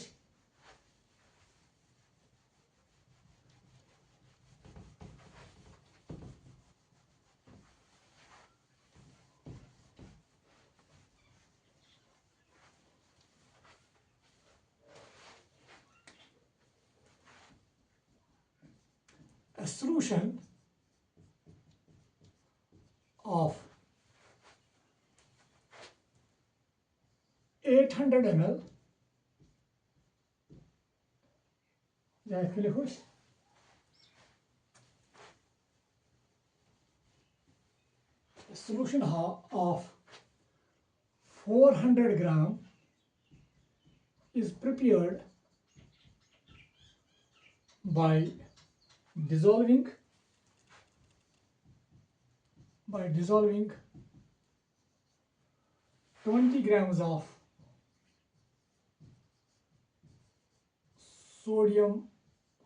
a solution of 800 ml a solution of 400 gram is prepared by dissolving 20 grams of sodium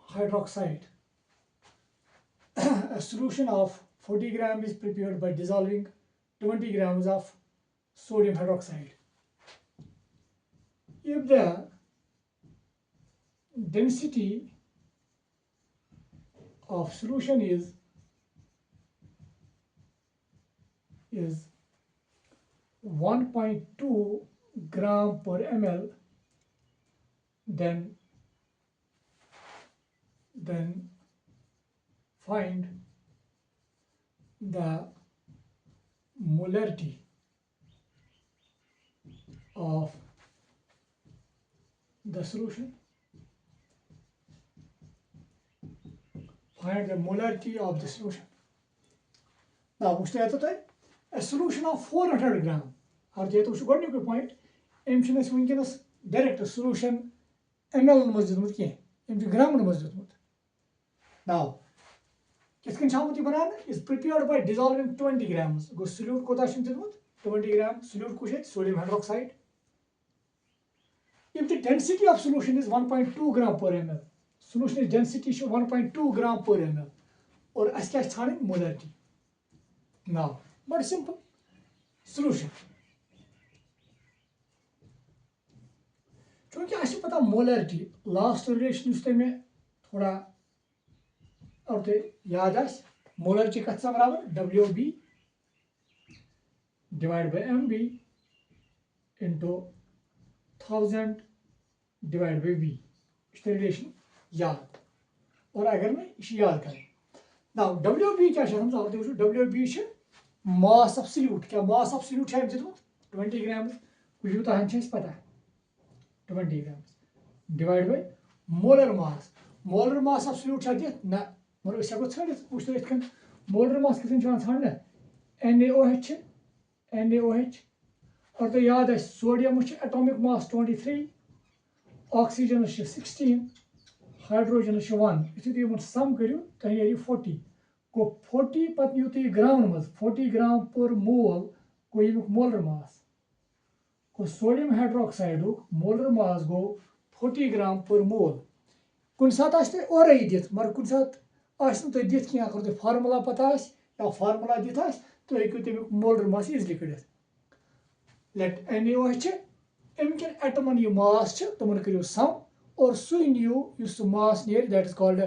hydroxide. A solution of 40 grams is prepared by dissolving 20 grams of sodium hydroxide. If the density of solution is 1.2 gram per ml, then find the molarity of the solution. Find the molarity of the solution. Now, a solution of 400 gram. और ये तो गोडनिक point वनकस direct solution ml मज दितमुत कह ग्रामन मज दितमुत now कित बनान is prepared by dissolving 20 grams गो solute कोता दितमुत 20 ग्राम सल्यूट कुछ sodium hydroxide if the density of solution is 1.2 gram per ml solution is density 1.2 gram per ml और अस क्या छान molarity now but simple solution चूंकि अस पता मोलरिटी लास्ट रिलेशन में थोड़ा और याद मोलर की कत बराबर WB divide by MB into 1000 divide by V relation याद और अगर मैं याद करें नाउ WB क्या WB मास ऑफ सल्यूट क्या मास ऑफ सल्यूट है दितमुत 20 ग्राम यूतान पता 20 ग्राम divide by molar mass of salute दित ना मगर हेको षड़ित वो इथन मोलर मास कितन षान NaOH और तो याद है sodium atomic mass 23 oxygen 16 hydrogen 1 यु सम करू तुम 40 गो 40 पे यू तुम ग्राम मज 40 ग्राम पर मोल गो यमुक मोलर मास गो सोडियम हाइड्रोक्साइड मोलर मास गो 40 ग्राम पर मोल कुन सात और दित मगर कुन सात तुम दित कह अगर तुम फार्मूला पता या फार्मूला दित तुम हेकु तमिक मोलर मास इजली कड़ित लेट NaOH अमिकन एटमन यह मास तुम करो सम और सु नीयू मास नीर that is called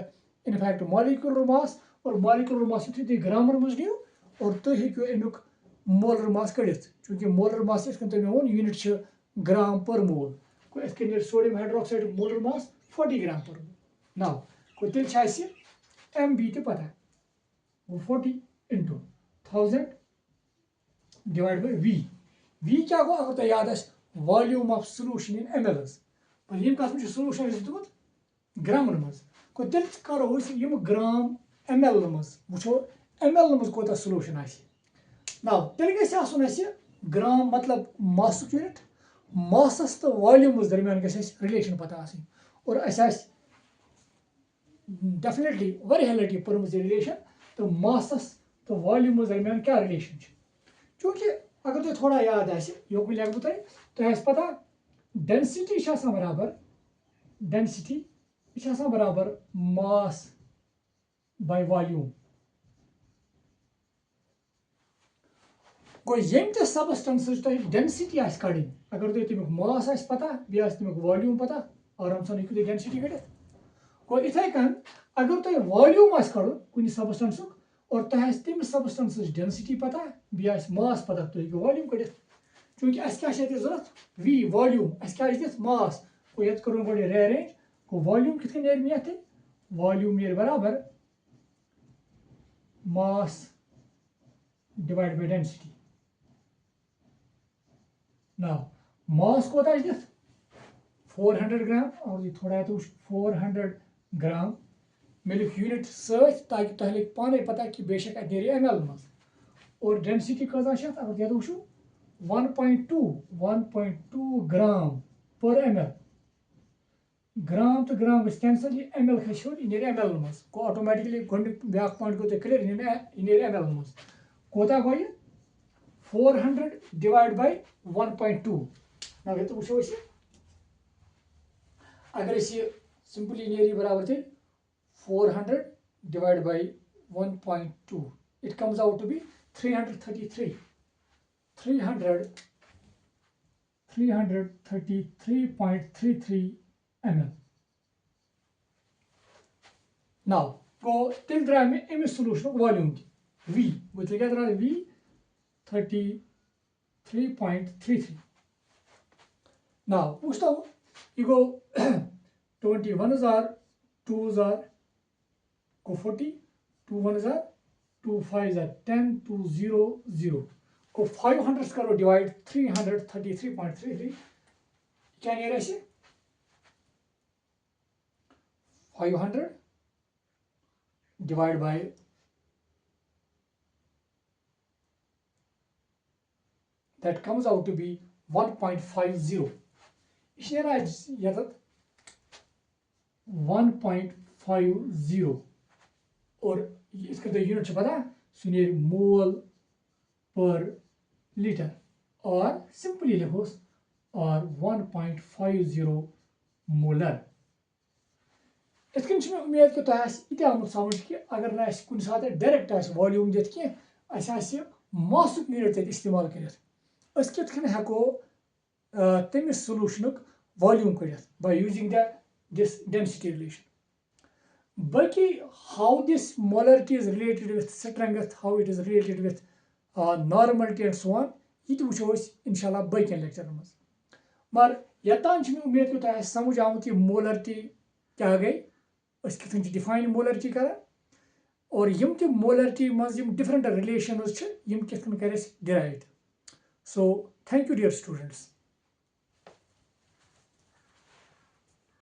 in fact molecular mass और मॉलिक्यूलर मास यु तुम ग्रामर मज नीयू और तुम हेकु अमुक मोलर मास कड़ित चूंकि मोलर मास तुम वो यूनिट ग्राम पर मोल को नीर सोडियम हाइड्रोक्साइड मोलर मास 40 ग्राम पर मोल नाउ को तेल MB तो पता वो 40 इंटू 1000 डिवाइड बाय V क्या गो अगर तुम याद volume of solution in ml पर यम कत सोल्यूशन दितमुत ग्रामन मज को तेल करो यम ग्राम ml मज वो ml मज कोता सोल्यूशन नाउ तेल गस ग्राम मतलब मासुक यूनिट मासस तो वॉल्यूम दरमियान रिलेशन पता और डेफिनेटली वारिया लटि पर्म रिलेशन तो मासस तो वॉल्यूम दरमियान क्या रिलेशन चूंकि अगर तुम थोड़ा याद योक लिख बह तुम पता डेंसिटी बराबर मास बाय वॉल्यूम गो यम ते सबस्टेंस तुम डेंसिटी कड़ी अगर तुम तमिक मास पता बे तमिक वॉल्यूम पता आराम सान हेकु डेंसिटी कड़ित गो इथे कन अगर तुम वॉल्यूम कड़न कुछ सबस्टेंस और तुम तम सबस्टेंस डेंसिटी पता बे मास पता तुम वॉल्यूम कड़ित चूंकि क्या जरूरत V वॉल्यूम क्या मास गो ये करो गो रेरेंज गो वॉल्यूम कित नीर वॉल्यूम नीर बराबर mass divide by density now mass कोता 400 ग्राम और ये थोड़ा तो 400 ग्राम मे लिख यूनिट सच ताकि तुम लगे पाने पता कि बेशक नीर ml मज और डेंसिटी कजा अगर ये वो 1.2 ग्राम पर ml ग्राम तो ग्राम गई कैंसल ये ml खो यह ml मज गो ऑटोमेटिकली ब्या पॉइंट गो क्लियर यह ml मज कोता गो 400 डिवाइड बाय 1.2 ना तो वो अगर सिंपली नीर बराबर थे 400 divide by 1.2 it comes out to be 333 333.33 ml now गो तेल द्रा अमिस सोल्यूशन वॉल्यूम V वो क्या द्रा V 33.33 नाउ पूछता हूँ ये गो 21 2 go 40 2 1 2 5 10 2 0 0 को 500 करो डिवाइड 333.33 क्या नहीं रहे 500 divide by that comes out to be 1.50 यह 1.50 और इसका तो यूनिट पता सुनिए मोल पर लीटर और सिंपली लिखोस और 1.50 मोलर इतकन उम्मीद कि तुम ये आमुत समझ कि अगर ना कुछ सात डायरेक्ट वॉल्यूम दित कह मासुक यूनिट तक इस्तेमाल कर हेको तमिस सोल्यूशन वॉल्यूम कड़ित by using this density relation बाकी how this molarity is related with strength, how it is related with normality and so on, ये वुचो इंशाल्लाह बाकियन लेक्चरन मज। मगर यतान उम्मीद कि तुम समझ आमुत ये मोलरिटी क्या गई, कितन डिफाइन मोलरिटी कर, और यम ते मोलरिटी मज डिफरेंट रिलेशंस यम कितन कर derive. So thank you dear students.